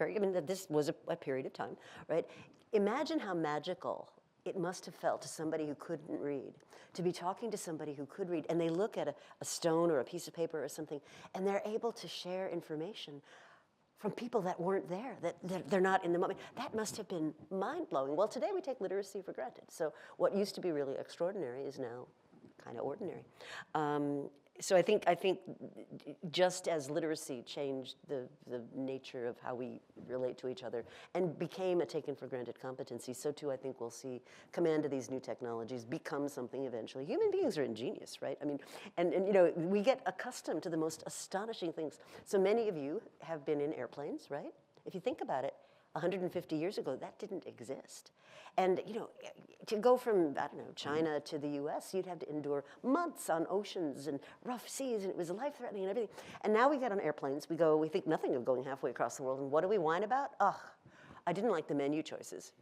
right? I mean, this was a period of time, right? Imagine how magical it must have felt to somebody who couldn't read, to be talking to somebody who could read, and they look at a stone or a piece of paper or something, and they're able to share information from people that weren't there, that they're not in the moment. That must have been mind-blowing. Well, today we take literacy for granted. So what used to be really extraordinary is now kind of ordinary. So I think just as literacy changed the nature of how we relate to each other and became a taken for granted competency, so too I think we'll see command of these new technologies become something eventually. Human beings are ingenious, right? I mean, and you know, we get accustomed to the most astonishing things. So many of you have been in airplanes, right? If you think about it, 150 years ago, that didn't exist. And you know, to go from, I don't know, China to the US, you'd have to endure months on oceans and rough seas, and it was life-threatening and everything. And now we get on airplanes, we think nothing of going halfway across the world, and what do we whine about? Ugh, I didn't like the menu choices.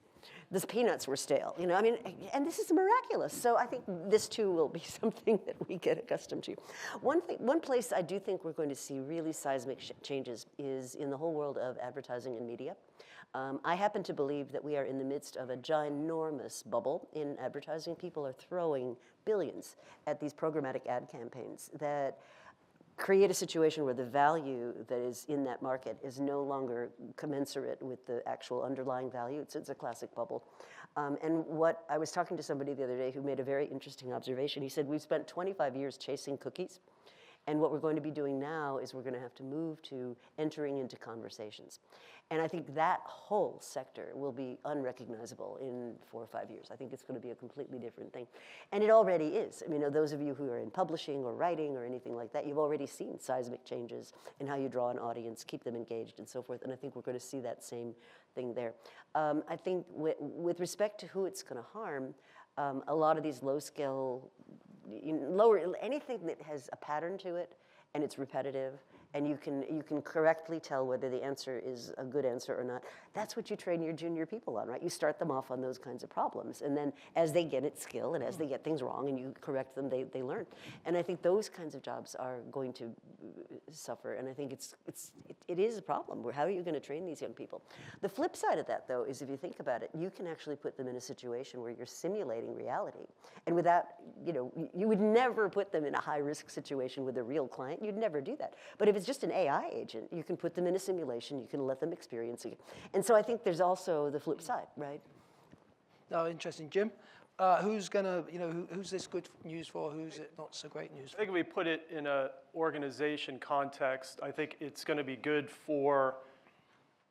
The peanuts were stale, you know, I mean, and this is miraculous. So I think this too will be something that we get accustomed to. One place I do think we're going to see really seismic changes is in the whole world of advertising and media. I happen to believe that we are in the midst of a ginormous bubble in advertising. People are throwing billions at these programmatic ad campaigns that create a situation where the value that is in that market is no longer commensurate with the actual underlying value. It's a classic bubble. And what I was talking to somebody the other day who made a very interesting observation. He said, we've spent 25 years chasing cookies. And what we're going to be doing now is we're going to have to move to entering into conversations. And I think that whole sector will be unrecognizable in 4 or 5 years. I think it's going to be a completely different thing. And it already is. I mean, those of you who are in publishing or writing or anything like that, you've already seen seismic changes in how you draw an audience, keep them engaged, and so forth. And I think we're going to see that same thing there. I think with respect to who it's going to harm, a lot of these low-scale, anything that has a pattern to it and it's repetitive, and you can correctly tell whether the answer is a good answer or not. That's what you train your junior people on, right? You start them off on those kinds of problems, and then as they get at skill and as they get things wrong and you correct them, they learn. And I think those kinds of jobs are going to suffer, and I think it is a problem. How are you going to train these young people? The flip side of that, though, is if you think about it, you can actually put them in a situation where you're simulating reality, and without, you would never put them in a high-risk situation with a real client. You'd never do that. But if it's just an AI agent, you can put them in a simulation, you can let them experience it. And so I think there's also the flip side, right? Oh, interesting. Jim, who's this good news for? Who's it not so great news for? I think if we put it in an organization context, I think it's going to be good for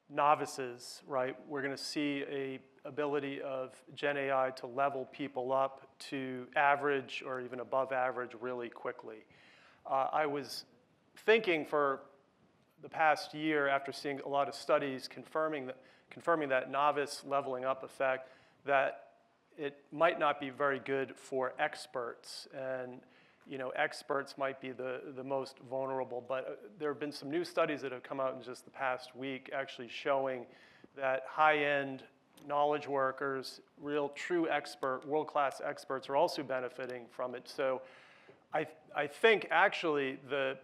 novices, right? We're going to see a ability of GenAI to level people up to average or even above average really quickly. I was thinking for the past year, after seeing a lot of studies confirming that novice leveling up effect, that it might not be very good for experts. And experts might be the most vulnerable, but there have been some new studies that have come out in just the past week actually showing that high-end knowledge workers, real true expert, world-class experts are also benefiting from it. So I think actually the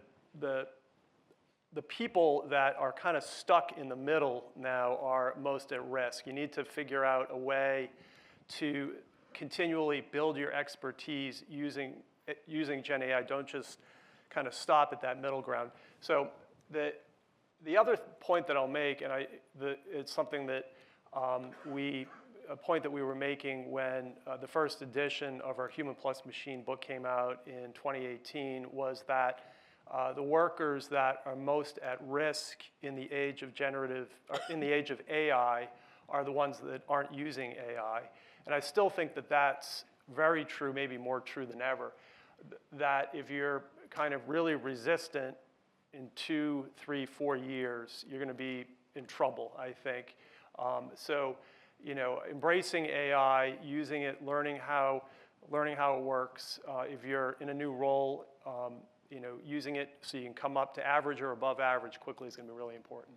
people that are kind of stuck in the middle now are most at risk. You need to figure out a way to continually build your expertise using GenAI. Don't just kind of stop at that middle ground. So the other point that I'll make, and it's something that we a point that we were making when the first edition of our Human Plus Machine book came out in 2018 was that the workers that are most at risk in the age of AI are the ones that aren't using AI. And I still think that that's very true, maybe more true than ever, that if you're kind of really resistant in 2, 3, 4 years, you're going to be in trouble, I think. So, embracing AI, using it, learning how it works. If you're in a new role, using it so you can come up to average or above average quickly is going to be really important.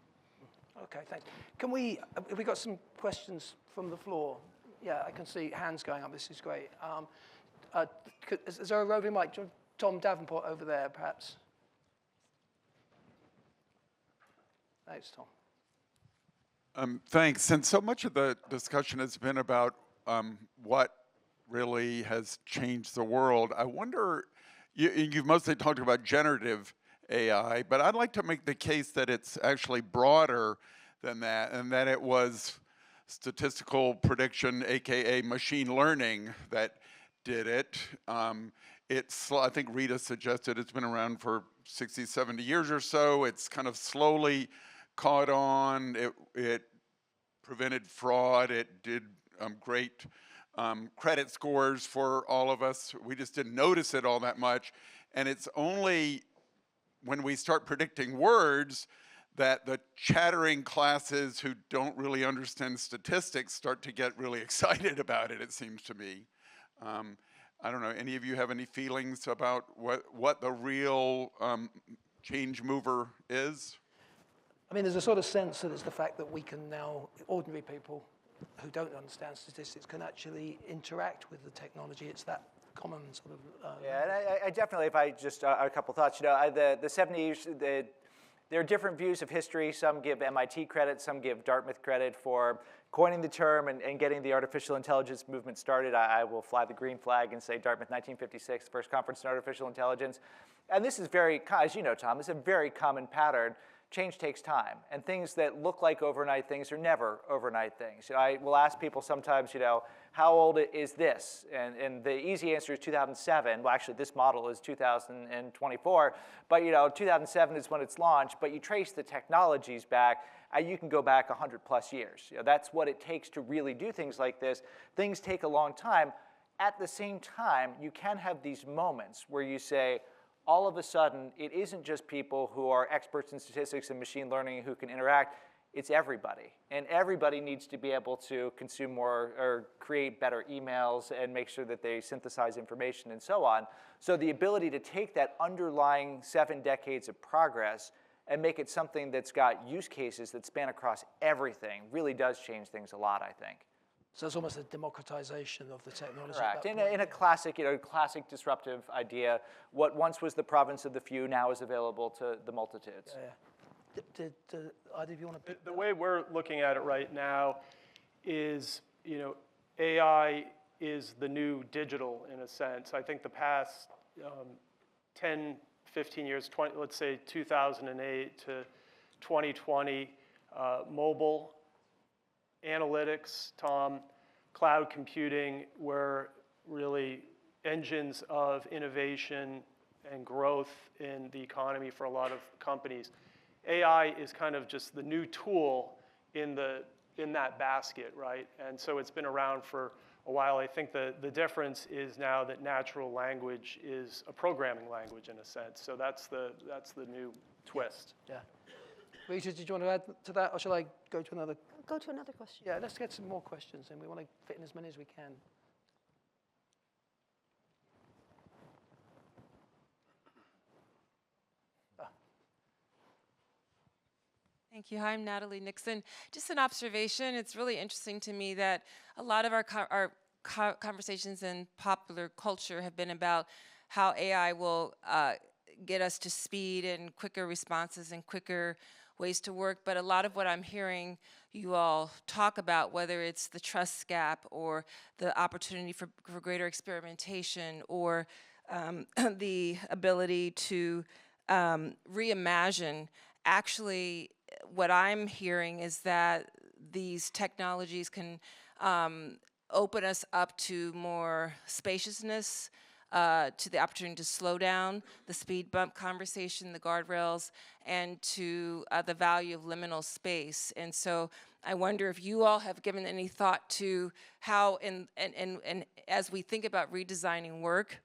Okay, thanks. Have we got some questions from the floor? Yeah, I can see hands going up. This is great. Is there a roving mic? Tom Davenport over there, perhaps. Thanks, Tom. Thanks. And so much of the discussion has been about what really has changed the world. I wonder, you've mostly talked about generative AI, but I'd like to make the case that it's actually broader than that, and that it was statistical prediction, AKA machine learning, that did it. I think Rita suggested it's been around for 60, 70 years or so. It's kind of slowly caught on. It prevented fraud. It did great credit scores for all of us. We just didn't notice it all that much. And it's only when we start predicting words that the chattering classes who don't really understand statistics start to get really excited about it, it seems to me. I don't know, any of you have any feelings about what the real change mover is? I mean, there's a sort of sense that it's the fact that we can now, ordinary people who don't understand statistics can actually interact with the technology. It's that common sort of... yeah, and I definitely, if I just, a couple thoughts, the 70s, there are different views of history. Some give MIT credit, some give Dartmouth credit for coining the term and getting the artificial intelligence movement started. I will fly the green flag and say Dartmouth 1956, first conference on artificial intelligence. And this is very, as you know, Tom, this is a very common pattern. Change takes time, and things that look like overnight things are never overnight things. I will ask people sometimes, how old is this? And the easy answer is 2007. Well, actually, this model is 2024, but 2007 is when it's launched. But you trace the technologies back, you can go back 100 plus years. That's what it takes to really do things like this. Things take a long time. At the same time, you can have these moments where you say, all of a sudden, it isn't just people who are experts in statistics and machine learning who can interact, it's everybody. And everybody needs to be able to consume more or create better emails and make sure that they synthesize information and so on. So the ability to take that underlying 7 decades of progress and make it something that's got use cases that span across everything really does change things a lot, I think. So it's almost a democratization of the technology. Correct. In a classic, classic disruptive idea, what once was the province of the few now is available to the multitudes. Yeah. Did either of you want to? The way we're looking at it right now is, AI is the new digital in a sense. I think the past 10, 15 years, let's say 2008 to 2020, mobile, analytics, Tom, cloud computing were really engines of innovation and growth in the economy for a lot of companies. AI is kind of just the new tool in that basket, right? And so it's been around for a while. I think the difference is now that natural language is a programming language in a sense. So that's the new twist. Yeah. Rita, did you want to add to that, or shall I go to another? Go to another question. Yeah, let's get some more questions, and we want to fit in as many as we can. Thank you. Hi, I'm Natalie Nixon. Just an observation. It's really interesting to me that a lot of our conversations in popular culture have been about how AI will get us to speed and quicker responses and quicker ways to work. But a lot of what I'm hearing you all talk about, whether it's the trust gap or the opportunity for greater experimentation or the ability to reimagine, actually what I'm hearing is that these technologies can open us up to more spaciousness, to the opportunity to slow down the speed bump conversation, the guardrails, and to the value of liminal space. And so I wonder if you all have given any thought to how, and as we think about redesigning work,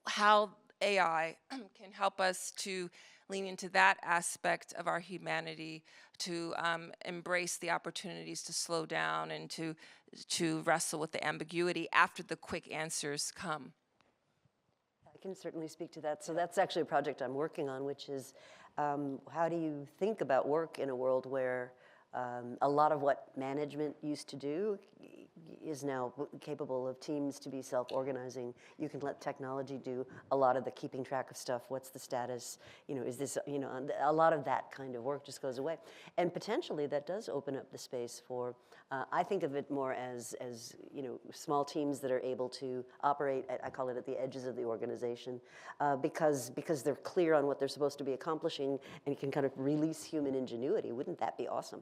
how AI can help us to lean into that aspect of our humanity, to embrace the opportunities to slow down and to wrestle with the ambiguity after the quick answers come. I can certainly speak to that. So that's actually a project I'm working on, which is how do you think about work in a world where a lot of what management used to do is now capable of teams to be self-organizing. You can let technology do a lot of the keeping track of stuff. What's the status? Is this, a lot of that kind of work just goes away. And potentially that does open up the space for, I think of it more as small teams that are able to operate, I call it at the edges of the organization, because they're clear on what they're supposed to be accomplishing and can kind of release human ingenuity. Wouldn't that be awesome?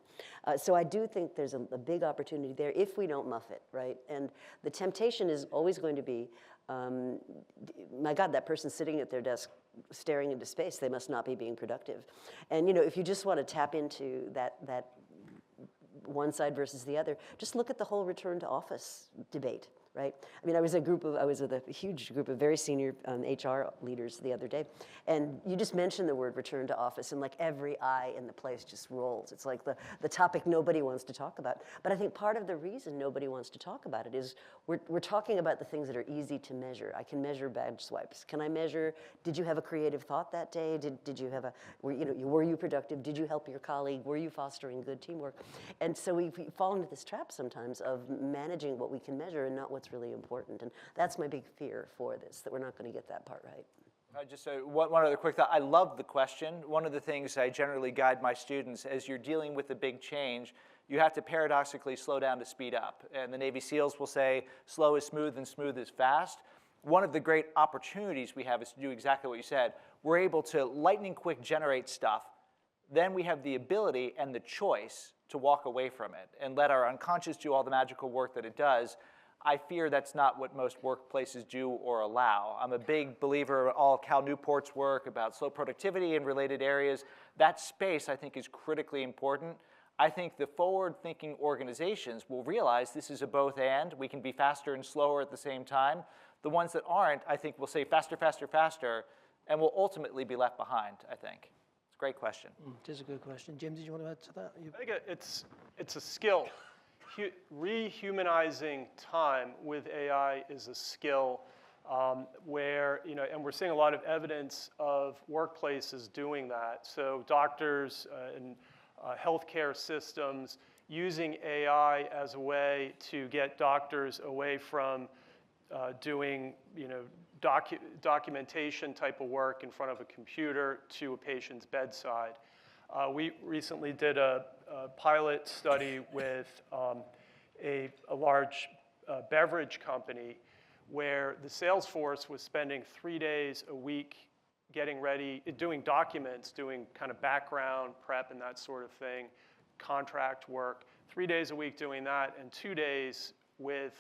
So I do think there's a big opportunity there if we don't muff it, right? And the temptation is always going to be, my God, that person sitting at their desk staring into space, they must not be being productive. And if you just want to tap into that one side versus the other, just look at the whole return to office debate, right? I mean, I was with a huge group of very senior HR leaders the other day, and you just mentioned the word return to office, and like every eye in the place just rolls. It's like the topic nobody wants to talk about. But I think part of the reason nobody wants to talk about it is we're talking about the things that are easy to measure. I can measure badge swipes. Can I measure, did you have a creative thought that day? Did you have were you productive? Did you help your colleague? Were you fostering good teamwork? And so we fall into this trap sometimes of managing what we can measure and not what's really important. And that's my big fear for this, that we're not going to get that part right. Just one other quick thought. I love the question. One of the things I generally guide my students, as you're dealing with a big change, you have to paradoxically slow down to speed up. And the Navy SEALs will say, slow is smooth and smooth is fast. One of the great opportunities we have is to do exactly what you said. We're able to lightning quick generate stuff. Then we have the ability and the choice to walk away from it and let our unconscious do all the magical work that it does. I fear that's not what most workplaces do or allow. I'm a big believer in all Cal Newport's work about slow productivity and related areas. That space, I think, is critically important. I think the forward-thinking organizations will realize this is a both and. We can be faster and slower at the same time. The ones that aren't, I think, will say faster, faster, faster, and will ultimately be left behind, I think. It's a great question. It is a good question. Jim, did you want to add to that? I think it's a skill. Rehumanizing time with AI is a skill where, and we're seeing a lot of evidence of workplaces doing that. So doctors and healthcare systems using AI as a way to get doctors away from doing, documentation type of work in front of a computer to a patient's bedside. We recently did a pilot study with a large beverage company where the sales force was spending 3 days a week getting ready, doing documents, doing kind of background prep and that sort of thing, contract work, 3 days a week doing that, and 2 days with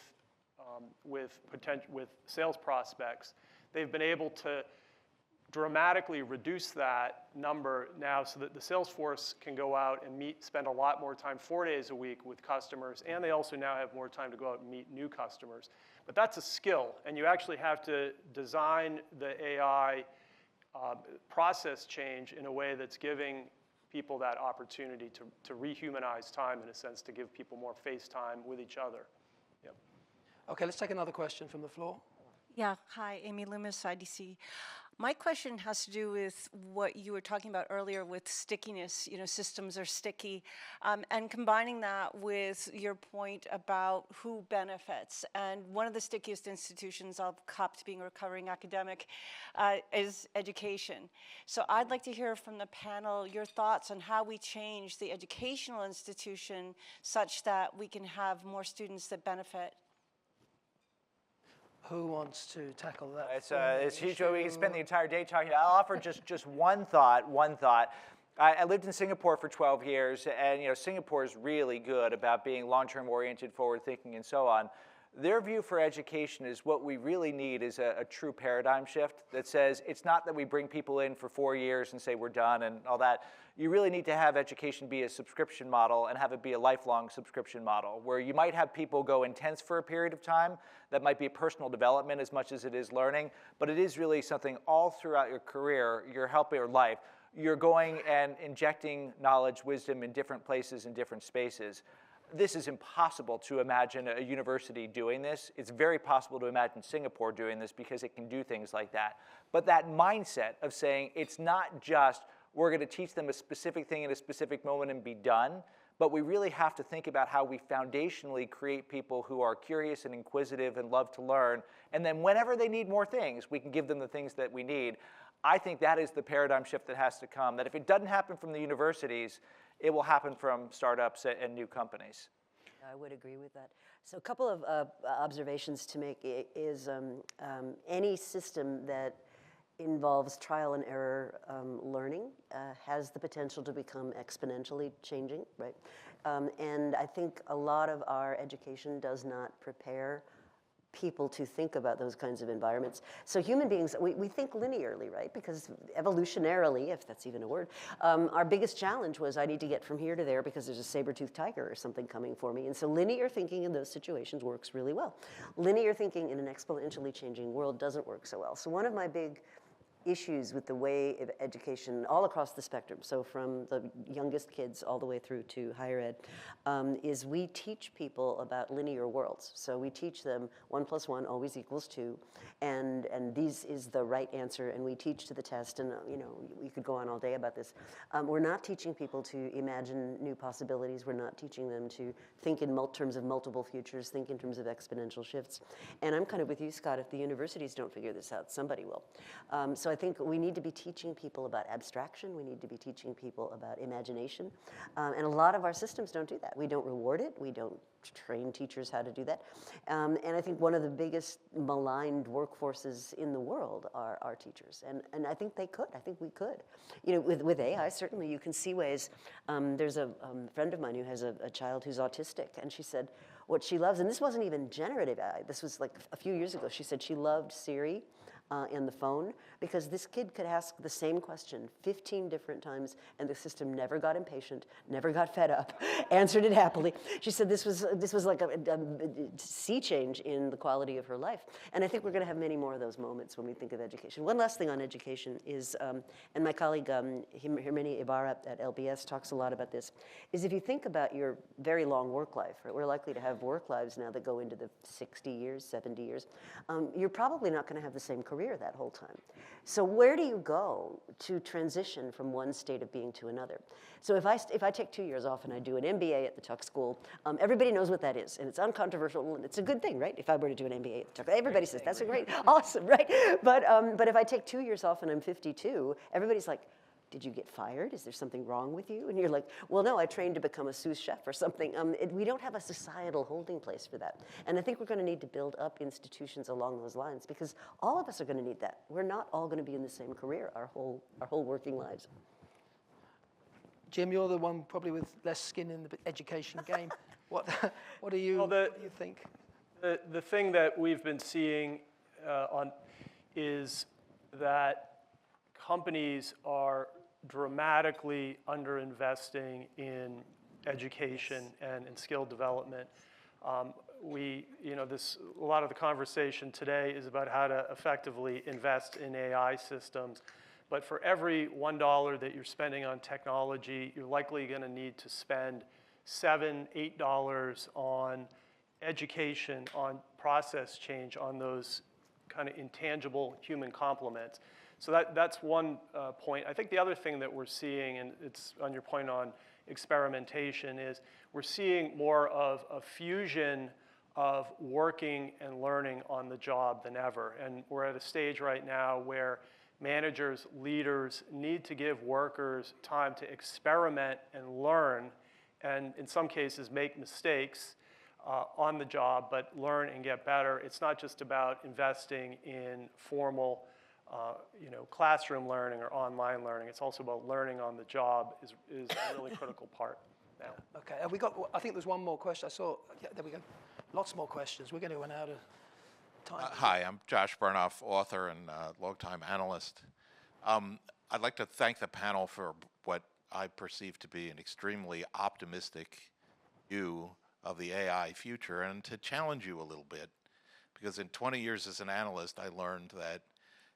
sales prospects. They've been able to dramatically reduce that number now so that the sales force can go out and spend a lot more time, 4 days a week with customers, and they also now have more time to go out and meet new customers. But that's a skill, and you actually have to design the AI process change in a way that's giving people that opportunity to rehumanize time, in a sense, to give people more face time with each other. Yep. Okay, let's take another question from the floor. Yeah, hi, Amy Loomis, IDC. My question has to do with what you were talking about earlier with stickiness. Systems are sticky, and combining that with your point about who benefits. And one of the stickiest institutions, I'll cop to being a recovering academic, is education. So I'd like to hear from the panel your thoughts on how we change the educational institution such that we can have more students that benefit. Who wants to tackle that? It's huge. We can spend the entire day talking. I'll offer just one thought. I lived in Singapore for 12 years, and Singapore is really good about being long-term oriented, forward-thinking, and so on. Their view for education is what we really need is a true paradigm shift that says it's not that we bring people in for 4 years and say we're done and all that. You really need to have education be a subscription model and have it be a lifelong subscription model where you might have people go intense for a period of time. That might be personal development as much as it is learning, but it is really something all throughout your career, your helping your life. You're going and injecting knowledge, wisdom in different places, in different spaces. This is impossible to imagine a university doing this. It's very possible to imagine Singapore doing this because it can do things like that. But that mindset of saying it's not just we're going to teach them a specific thing at a specific moment and be done, but we really have to think about how we foundationally create people who are curious and inquisitive and love to learn. And then whenever they need more things, we can give them the things that we need. I think that is the paradigm shift that has to come, that if it doesn't happen from the universities, it will happen from startups and new companies. I would agree with that. So a couple of observations to make is any system that involves trial and error learning has the potential to become exponentially changing, right? And I think a lot of our education does not prepare people to think about those kinds of environments. So human beings, we think linearly, right? Because evolutionarily, if that's even a word, our biggest challenge was I need to get from here to there because there's a saber-toothed tiger or something coming for me. And so linear thinking in those situations works really well. Linear thinking in an exponentially changing world doesn't work so well. So one of my big issues with the way of education all across the spectrum, so from the youngest kids all the way through to higher ed, is we teach people about linear worlds. So we teach them 1 + 1 always equals 2, and this is the right answer, and we teach to the test, and we could go on all day about this. We're not teaching people to imagine new possibilities. We're not teaching them to think in terms of multiple futures, think in terms of exponential shifts. And I'm kind of with you, Scott. If the universities don't figure this out, somebody will. So I think we need to be teaching people about abstraction. We need to be teaching people about imagination. And a lot of our systems don't do that. We don't reward it. We don't train teachers how to do that. And I think one of the biggest maligned workforces in the world are our teachers. And I think they could. I think we could. With AI, certainly you can see ways. There's a friend of mine who has a child who's autistic, and she said what she loves, and this wasn't even generative AI. This was like a few years ago. She said she loved Siri in the phone because this kid could ask the same question 15 different times and the system never got impatient, never got fed up, answered it happily. She said this was like a sea change in the quality of her life. And I think we're going to have many more of those moments when we think of education. One last thing on education is, and my colleague Herminia Ibarra at LBS talks a lot about this, is if you think about your very long work life, right, we're likely to have work lives now that go into the 60 years, 70 years, you're probably not going to have the same career that whole time. So where do you go to transition from one state of being to another? So if I take 2 years off and I do an MBA at the Tuck School, everybody knows what that is, and it's uncontroversial, and it's a good thing, right? If I were to do an MBA at the Tuck, everybody says that's a great, awesome, right? But if I take 2 years off and I'm 52, everybody's like, did you get fired? Is there something wrong with you? And you're like, well, no, I trained to become a sous chef or something. We don't have a societal holding place for that. And I think we're going to need to build up institutions along those lines because all of us are going to need that. We're not all going to be in the same career our whole working lives. Jim, you're the one probably with less skin in the education game. What do you think? The thing that we've been seeing is that companies are dramatically underinvesting in education and in skill development. A lot of the conversation today is about how to effectively invest in AI systems. But for every $1 that you're spending on technology, you're likely going to need to spend $7, $8 on education, on process change, on those kind of intangible human complements. So that's one point. I think the other thing that we're seeing, and it's on your point on experimentation, is we're seeing more of a fusion of working and learning on the job than ever. And we're at a stage right now where managers, leaders need to give workers time to experiment and learn, and in some cases make mistakes on the job, but learn and get better. It's not just about investing in formal classroom learning or online learning. It's also about learning on the job is a really critical part now. Okay, and I think there's one more question. I saw, yeah, there we go. Lots more questions. We're going to run out of time. Hi, I'm Josh Bernoff, author and longtime analyst. I'd like to thank the panel for what I perceive to be an extremely optimistic view of the AI future, and to challenge you a little bit, because in 20 years as an analyst, I learned that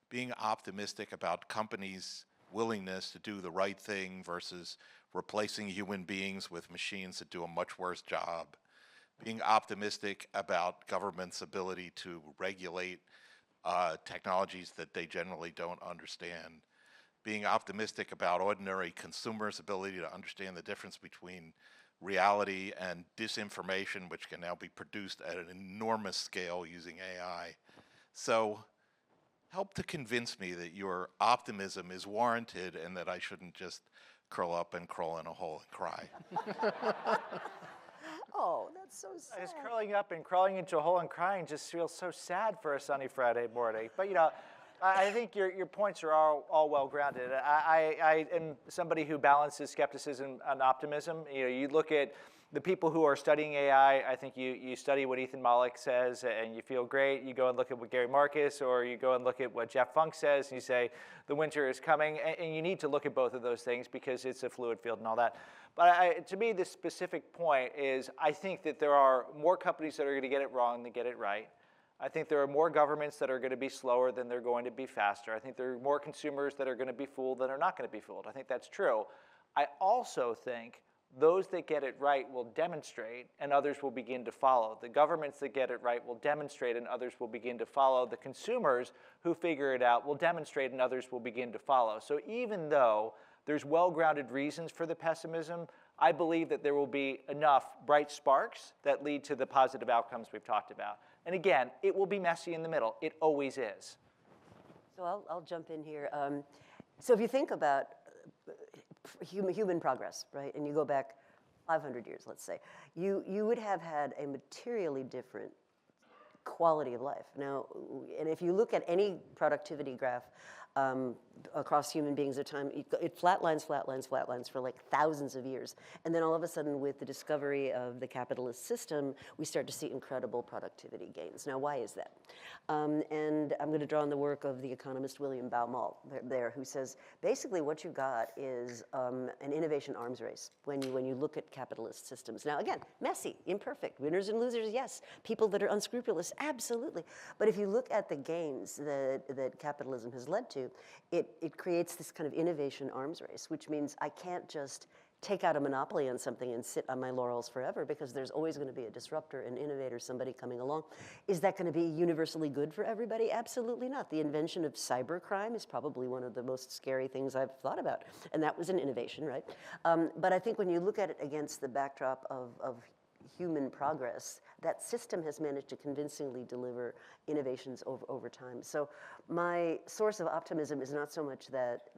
being optimistic about companies' willingness to do the right thing versus replacing human beings with machines that do a much worse job, being optimistic about government's ability to regulate technologies that they generally don't understand, being optimistic about ordinary consumers' ability to understand the difference between reality and disinformation, which can now be produced at an enormous scale using AI. So help to convince me that your optimism is warranted and that I shouldn't just curl up and crawl in a hole and cry. Oh, that's so sad. Just curling up and crawling into a hole and crying just feels so sad for a sunny Friday morning. But I think your points are all well grounded. I am somebody who balances skepticism and optimism. You look at the people who are studying AI. I think you study what Ethan Mollick says and you feel great. You go and look at what Gary Marcus, or you go and look at what Jeff Funk says, and you say the winter is coming. And you need to look at both of those things because it's a fluid field and all that. But to me, the specific point is I think that there are more companies that are going to get it wrong than get it right. I think there are more governments that are going to be slower than they're going to be faster. I think there are more consumers that are going to be fooled than are not going to be fooled. I think that's true. I also think those that get it right will demonstrate and others will begin to follow. The governments that get it right will demonstrate and others will begin to follow. The consumers who figure it out will demonstrate and others will begin to follow. So even though there's well-grounded reasons for the pessimism, I believe that there will be enough bright sparks that lead to the positive outcomes we've talked about. And again, it will be messy in the middle. It always is. So I'll jump in here. So if you think about human progress, right, and you go back 500 years, let's say, you would have had a materially different quality of life. Now, and if you look at any productivity graph across human beings at time, it flatlines for like thousands of years. And then all of a sudden, with the discovery of the capitalist system, we start to see incredible productivity gains. Now, why is that? And I'm going to draw on the work of the economist William Baumol there, who says, basically what you got is an innovation arms race when you look at capitalist systems. Now, again, messy, imperfect, winners and losers, yes. People that are unscrupulous, absolutely. But if you look at the gains that capitalism has led to, it creates this kind of innovation arms race, which means I can't just take out a monopoly on something and sit on my laurels forever, because there's always going to be a disruptor, an innovator, somebody coming along. Is that going to be universally good for everybody? Absolutely not. The invention of cybercrime is probably one of the most scary things I've thought about, and that was an innovation, right? But I think when you look at it against the backdrop of human progress, that system has managed to convincingly deliver innovations over time. So my source of optimism is not so much that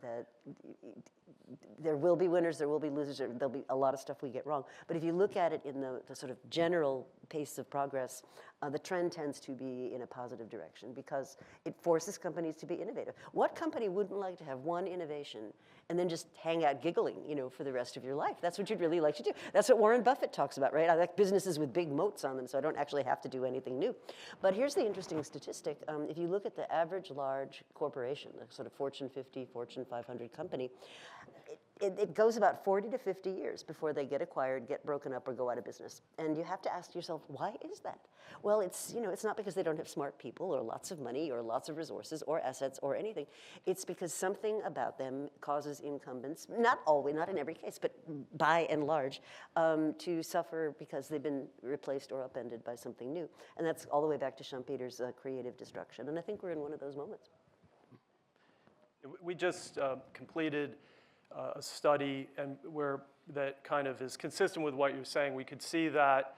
there will be winners, there will be losers, there'll be a lot of stuff we get wrong. But if you look at it in the sort of general pace of progress, the trend tends to be in a positive direction because it forces companies to be innovative. What company wouldn't like to have one innovation and then just hang out giggling, for the rest of your life? That's what you'd really like to do. That's what Warren Buffett talks about, right? I like businesses with big moats on them, so I don't actually have to do anything new. But here's the interesting statistic. If you look at the average large corporation, the sort of Fortune 50, Fortune 500 company, it goes about 40 to 50 years before they get acquired, get broken up, or go out of business. And you have to ask yourself, why is that? Well, it's not because they don't have smart people or lots of money or lots of resources or assets or anything. It's because something about them causes incumbents, not always, not in every case, but by and large, to suffer because they've been replaced or upended by something new. And that's all the way back to Schumpeter's creative destruction. And I think we're in one of those moments. We just completed a study that kind of is consistent with what you're saying. We could see that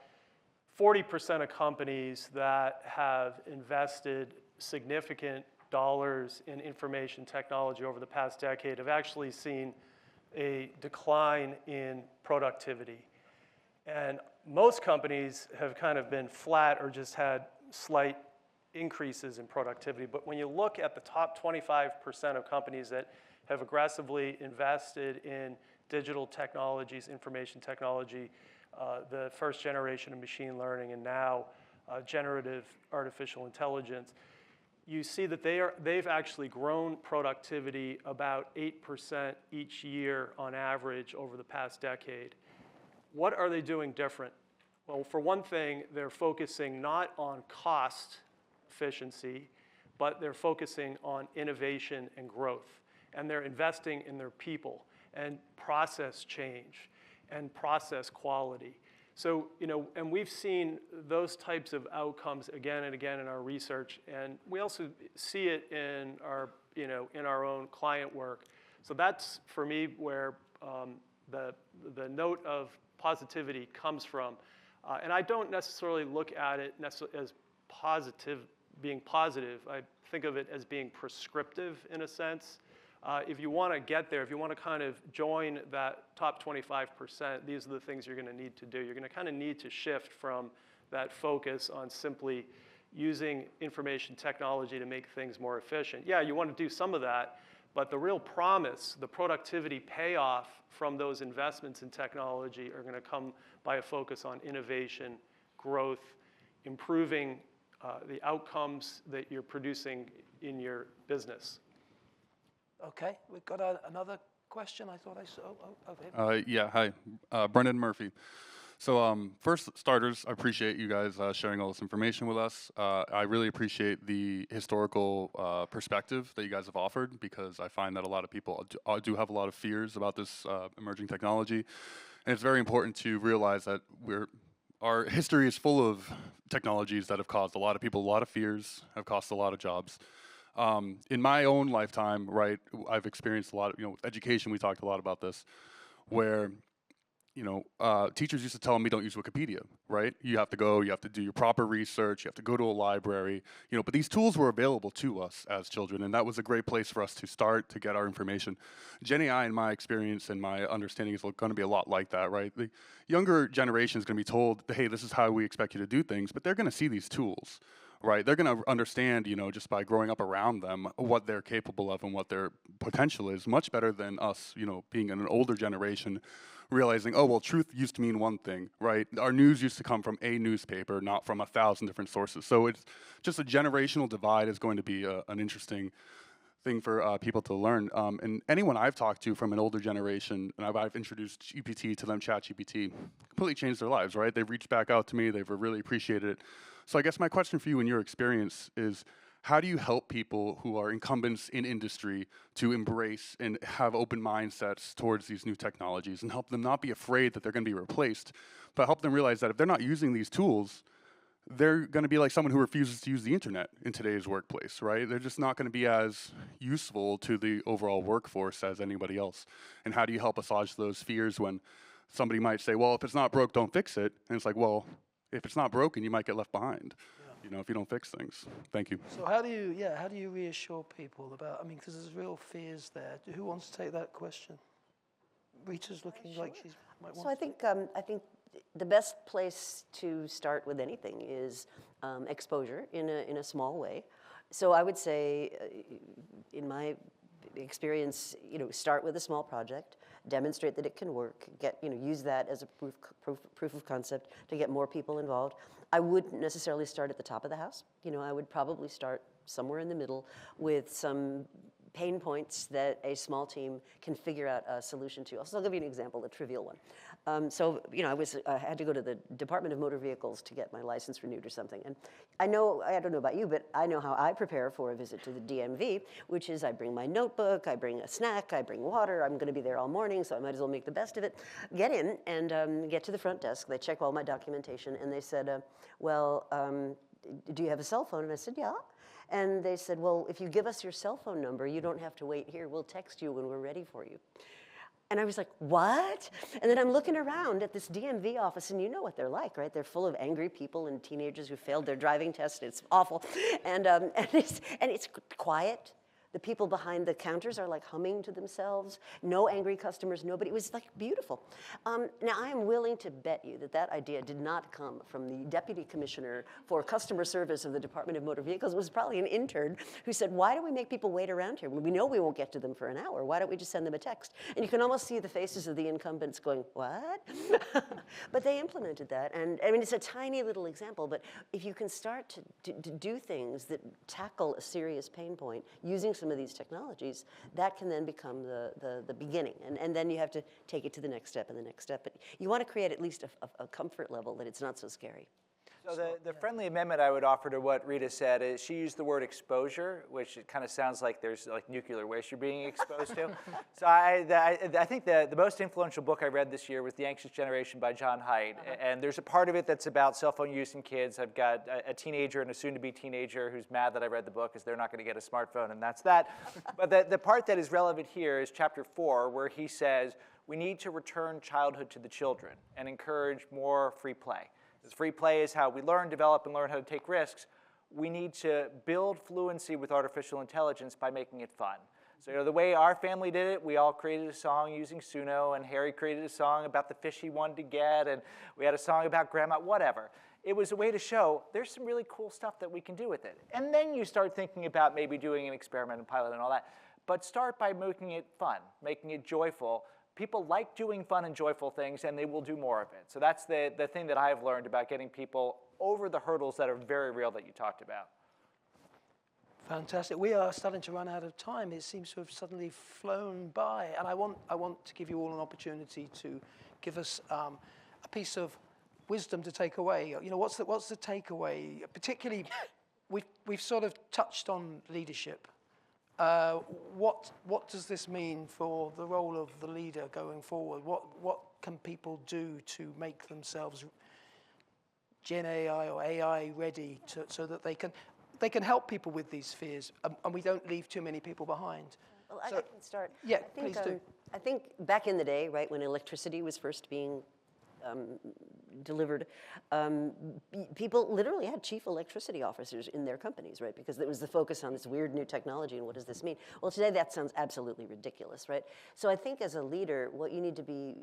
40% of companies that have invested significant dollars in information technology over the past decade have actually seen a decline in productivity. And most companies have kind of been flat or just had slight increases in productivity. But when you look at the top 25% of companies that have aggressively invested in digital technologies, information technology, the first generation of machine learning, and now generative artificial intelligence, you see that they've actually grown productivity about 8% each year on average over the past decade. What are they doing different? Well, for one thing, they're focusing not on cost efficiency, but they're focusing on innovation and growth. And they're investing in their people and process change and process quality. So, and we've seen those types of outcomes again and again in our research, and we also see it in our, in our own client work. So that's, for me, where the note of positivity comes from. And I don't necessarily look at it as being positive. I think of it as being prescriptive in a sense. If you want to get there, if you want to kind of join that top 25%, these are the things you're going to need to do. You're going to kind of need to shift from that focus on simply using information technology to make things more efficient. Yeah, you want to do some of that, but the real promise, the productivity payoff from those investments in technology are going to come by a focus on innovation, growth, improving the outcomes that you're producing in your business. Okay, we've got another question. I thought I saw over here. Yeah, hi, Brendan Murphy. So first starters, I appreciate you guys sharing all this information with us. I really appreciate the historical perspective that you guys have offered, because I find that a lot of people do have a lot of fears about this emerging technology. And it's very important to realize that our history is full of technologies that have caused a lot of people a lot of fears, have cost a lot of jobs. In my own lifetime, right, I've experienced a lot of, education, we talked a lot about this, where, teachers used to tell me don't use Wikipedia, right? You have to do your proper research, you have to go to a library, but these tools were available to us as children, and that was a great place for us to start to get our information. GenAI, in my experience and my understanding, is going to be a lot like that, right? The younger generation is going to be told, hey, this is how we expect you to do things, but they're going to see these tools. Right, they're going to understand, just by growing up around them, what they're capable of and what their potential is, much better than us, being in an older generation, realizing, oh, well, truth used to mean one thing, right? Our news used to come from a newspaper, not from 1,000 different sources. So it's just a generational divide is going to be an interesting thing for people to learn. And anyone I've talked to from an older generation, and I've introduced GPT to them, ChatGPT, completely changed their lives, right? They've reached back out to me, they've really appreciated it. So I guess my question for you in your experience is, how do you help people who are incumbents in industry to embrace and have open mindsets towards these new technologies, and help them not be afraid that they're going to be replaced, but help them realize that if they're not using these tools, they're going to be like someone who refuses to use the internet in today's workplace, right? They're just not going to be as useful to the overall workforce as anybody else. And how do you help assuage those fears when somebody might say, well, if it's not broke, don't fix it. And it's like, well, if it's not broken, you might get left behind, if you don't fix things. Thank you. So how do you reassure people about, because there's real fears there. Who wants to take that question? Rita's looking like she might want to. I think the best place to start with anything is exposure in a small way. So I would say, in my experience, start with a small project, demonstrate that it can work, use that as a proof of concept to get more people involved. I wouldn't necessarily start at the top of the house. I would probably start somewhere in the middle with some pain points that a small team can figure out a solution to. So I'll give you an example, a trivial one. I had to go to the Department of Motor Vehicles to get my license renewed or something. And I don't know about you, but I know how I prepare for a visit to the DMV, which is I bring my notebook, I bring a snack, I bring water. I'm going to be there all morning, so I might as well make the best of it. Get in and get to the front desk. They check all my documentation, and they said, do you have a cell phone? And I said, yeah. And they said, well, if you give us your cell phone number, you don't have to wait here. We'll text you when we're ready for you. And I was like, what? And then I'm looking around at this DMV office, and you know what they're like, right? They're full of angry people and teenagers who failed their driving test. It's awful. And it's quiet. The people behind the counters are like humming to themselves. No angry customers, nobody. It was like beautiful. Now, I am willing to bet you that that idea did not come from the Deputy Commissioner for Customer Service of the Department of Motor Vehicles. It was probably an intern who said, why do we make people wait around here? Well, we know we won't get to them for an hour. Why don't we just send them a text? And you can almost see the faces of the incumbents going, what? But they implemented that. And I mean, it's a tiny little example, but if you can start to do things that tackle a serious pain point using some of these technologies, that can then become the beginning. And then you have to take it to the next step and the next step. But you want to create at least a comfort level that it's not so scary. So the friendly amendment I would offer to what Rita said is she used the word exposure, which it kind of sounds like there's like nuclear waste you're being exposed to. So I think the most influential book I read this year was The Anxious Generation by John Haidt. And there's a part of it that's about cell phone use in kids. I've got a teenager and a soon-to-be teenager who's mad that I read the book because they're not going to get a smartphone, and that's that. But the part that is relevant here is chapter 4, where he says, we need to return childhood to the children and encourage more free play. Because free play is how we learn, develop, and learn how to take risks. We need to build fluency with artificial intelligence by making it fun. So the way our family did it, we all created a song using Suno, and Harry created a song about the fish he wanted to get, and we had a song about grandma, whatever. It was a way to show there's some really cool stuff that we can do with it. And then you start thinking about maybe doing an experiment and pilot and all that. But start by making it fun, making it joyful. People like doing fun and joyful things, and they will do more of it. So that's the thing that I've learned about getting people over the hurdles that are very real that you talked about. Fantastic. We are starting to run out of time. It seems to have suddenly flown by. And I want to give you all an opportunity to give us a piece of wisdom to take away. You know, what's the takeaway? Particularly, we've sort of touched on leadership. What does this mean for the role of the leader going forward? What can people do to make themselves GenAI or AI ready so that they can help people with these fears, and we don't leave too many people behind? Well, I can start. Yeah, please do. I think back in the day, right, when electricity was first being delivered, people literally had chief electricity officers in their companies, right? Because it was the focus on this weird new technology and what does this mean? Well, today that sounds absolutely ridiculous, right? So I think as a leader, what you need to be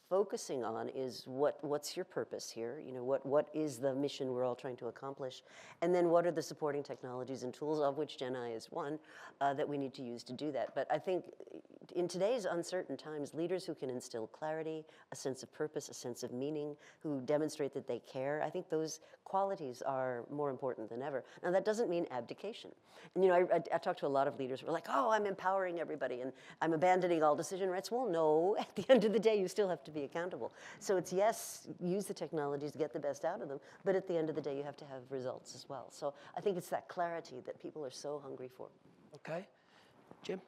focusing on is what's your purpose here? You know, what is the mission we're all trying to accomplish? And then what are the supporting technologies and tools, of which GenAI is one, that we need to use to do that? But I think in today's uncertain times, leaders who can instill clarity, a sense of purpose, a sense of meaning, who demonstrate that they care, I think those qualities are more important than ever. Now, that doesn't mean abdication. And you know, I talk to a lot of leaders who are like, oh, I'm empowering everybody and I'm abandoning all decision rights. Well, no, at the end of the day, you still have to be accountable. So it's, yes, use the technologies, get the best out of them, but at the end of the day, you have to have results as well. So I think it's that clarity that people are so hungry for. Okay. Jim?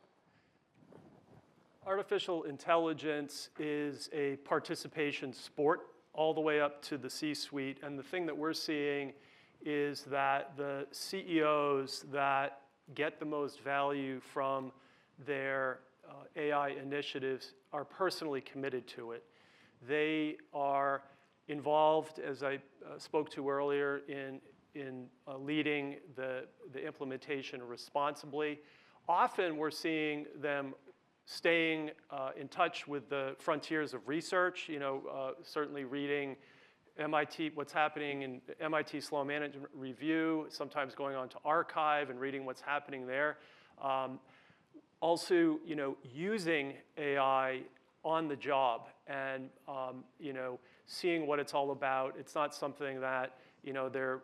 Artificial intelligence is a participation sport all the way up to the C-suite. And the thing that we're seeing is that the CEOs that get the most value from their AI initiatives are personally committed to it. They are involved, as I spoke to earlier, in leading the implementation responsibly. Often we're seeing them staying in touch with the frontiers of research, you know, certainly reading MIT, what's happening in MIT Sloan Management Review, sometimes going on to archive and reading what's happening there. Also, you know, using AI on the job and, you know, seeing what it's all about. It's not something that, you know, they're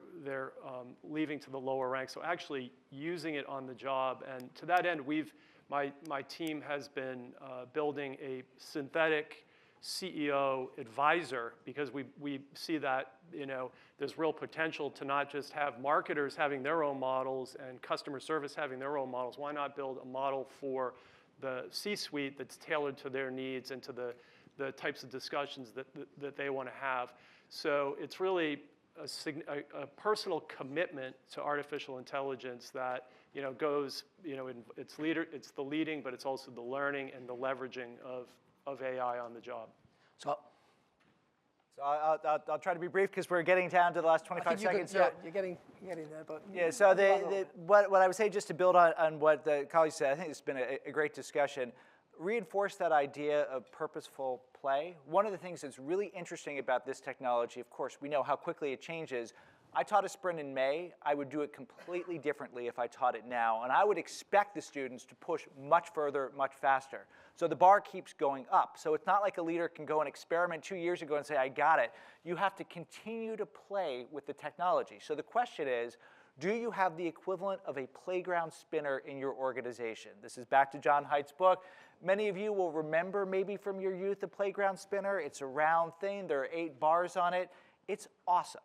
leaving to the lower ranks. So actually using it on the job. And to that end, my team has been building a synthetic CEO advisor, because we see that, you know, there's real potential to not just have marketers having their own models and customer service having their own models. Why not build a model for the C-suite that's tailored to their needs and to the types of discussions that they want to have? So it's really a personal commitment to artificial intelligence that, you know, goes, you know, it's the leading, but it's also the learning and the leveraging of AI on the job. So So I'll try to be brief because we're getting down to the last 25 seconds. Yeah, you're getting there, but yeah. So what I would say, just to build on what the colleagues said, I think it's been a great discussion. Reinforce that idea of purposeful play. One of the things that's really interesting about this technology, of course, we know how quickly it changes. I taught a sprint in May. I would do it completely differently if I taught it now. And I would expect the students to push much further, much faster. So the bar keeps going up. So it's not like a leader can go and experiment 2 years ago and say, I got it. You have to continue to play with the technology. So the question is, do you have the equivalent of a playground spinner in your organization? This is back to John Haidt's book. Many of you will remember maybe from your youth a playground spinner. It's a round thing. There are 8 bars on it. It's awesome.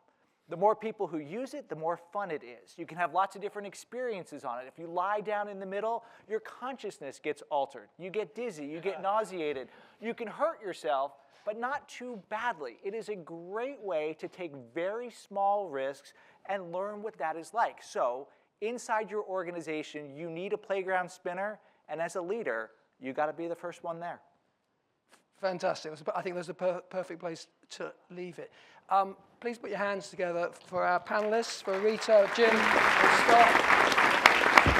The more people who use it, the more fun it is. You can have lots of different experiences on it. If you lie down in the middle, your consciousness gets altered. You get dizzy, you get nauseated. You can hurt yourself, but not too badly. It is a great way to take very small risks and learn what that is like. So inside your organization, you need a playground spinner, and as a leader, you got to be the first one there. Fantastic. I think that's a perfect place to leave it. Please put your hands together for our panelists, for Rita, Jim, and Scott.